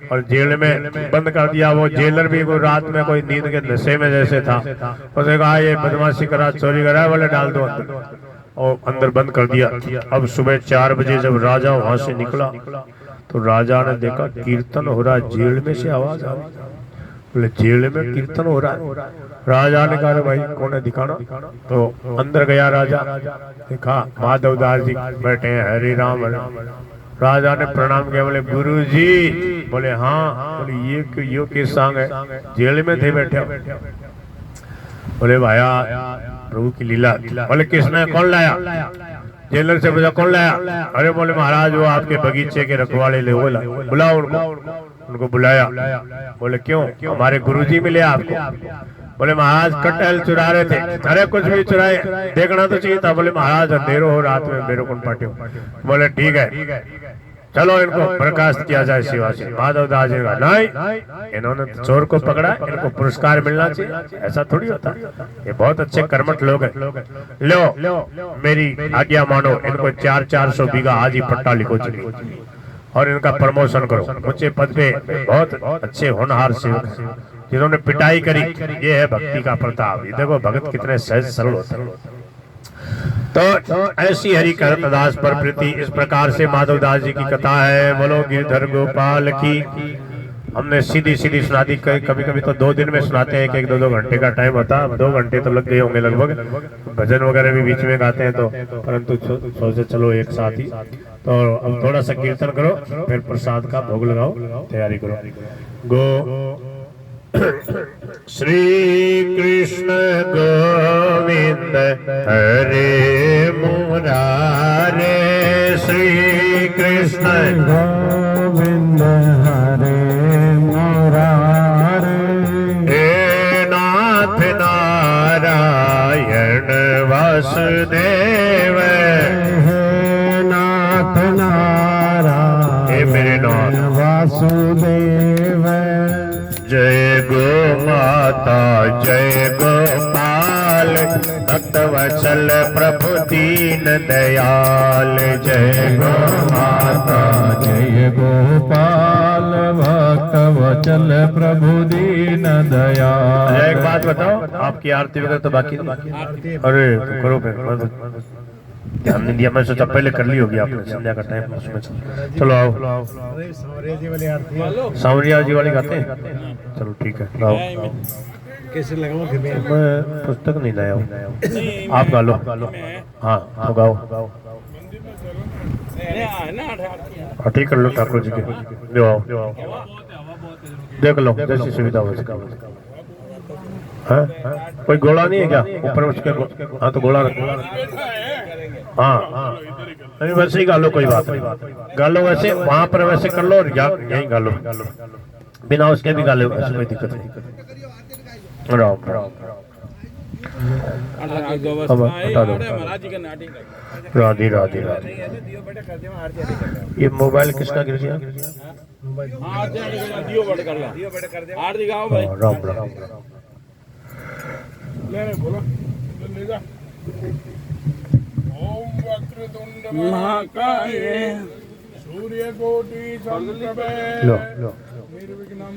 और जेल में बंद कर दिया। वो जेलर भी वो रात में कोई नींद के नशे में जैसे था। उसने कहा ये बदमाशी करा, चोरी करा। बोले डाल दो अंदर, और अंदर बंद कर दिया। अब सुबह 4 बजे जब राजा वहां से निकला तो राजा ने देखा कीर्तन हो रहा, जेल में से आवाज आ रही। बोले जेल में कीर्तन हो रहा है। राजा ने कहा भाई कौन है दिखाना। तो अंदर गया राजा, देखा माधव दास जी बैठे हैं, हरे राम हरे। राजा ने प्रणाम किया, बोले गुरु जी। बोले हाँ। बोले ये किस सांग है, जेल में थे बैठे। बोले भाया प्रभु की लीला। बोले किसने, कौन लाया? जेलर से पूछा कौन लाया? अरे बोले महाराज वो आपके बगीचे के रखवाले ले, वो बुलाओ उनको। उनको बुलाया। बोले क्यों? हमारे गुरुजी मिले आपको। बोले महाराज कटहल चुरा रहे थे। अरे कुछ भी चुराए, देखना तो चाहिए था। बोले महाराज अंधेरो हो, रात में मेरे को पाटियो। बोले ठीक है चलो इनको बर्खास्त किया जाए सेवा से। माधव दास जी का नहीं, इन्होंने चोर को पकड़ा, इनको पुरस्कार मिलना चाहिए। ऐसा थोड़ी होता, ये बहुत अच्छे कर्मठ लोग हैं। लो मेरी आज्ञा मानो, इनको 400 बीघा आज ही पट्टा लिखो चलिए और इनका प्रमोशन करो। ऊंचे पद पे बहुत अच्छे होनहार सेवक हैं जिन्होंने पिटाई करी। ये है भक्ति का प्रताप। ये देखो भगत कितने सहज सरल होते हैं। तो ऐसी हरि करत दास पर प्रीति, इस प्रकार से माधव दास जी की कथा है। बोलो गिरधर गोपाल की। हमने सीधी सुना दी, कभी कभी तो 2 दिन में सुनाते हैं, 1-2 घंटे का टाइम होता। 2 घंटे तो लग गए होंगे लगभग। भजन वगैरह भी बीच में गाते हैं तो, परंतु सोचे चलो एक साथ ही। तो अब थोड़ा सा कीर्तन करो, फिर प्रसाद का भोग लगाओ, तैयारी करो। गो श्री कृष्ण गोविंद हरे मुरारे। श्री कृष्ण गोविंद हरे मुरारे। हे नाथ नारायण वासुदेव। हे नाथ नारायण हे मेरे नाथ वासुदेव। जय गो माता जय गोपाल, भक्त वत्सल प्रभु दीन दयाल। जय गो माता जय गोपाल, भक्त वचल प्रभु दीन दयाल। एक बात बताओ, आपकी आरती वगैरह तो बाकी नहीं? अरे तो करो फिर, ध्यान नहीं दिया। मैं सोचा पहले कर ली होगी आपने, संध्या का टाइम उसमें। चलो आओ, सांवरिया जी वाली गाते हैं। चलो ठीक है, आओ। कैसे लगा? मैं पुस्तक नहीं लाया हूँ, आप गा लो। हाँ तो गाओ, ठीक कर लो ठाकुर जी के। जो आओ देख लो जैसी सुविधा हो सके। हाँ कोई घोड़ा नहीं है क्या ऊपर उसके? हाँ तो घोड़ा रखो। हाँ नहीं वैसे ही गा लो, कोई बात नहीं, गा लो वैसे। वहां पर वैसे कर लो और यहीं गा लो, बिना उसके भी गा लो, ऐसी कोई दिक्कत नहीं। राम राम अब हटा दो। राधे राधे राधे। ये मोबाइल किसका गिर गया? राम राम। महाकाय सूर्यकोटि समप्रभ लो लो। निर्विघ्नं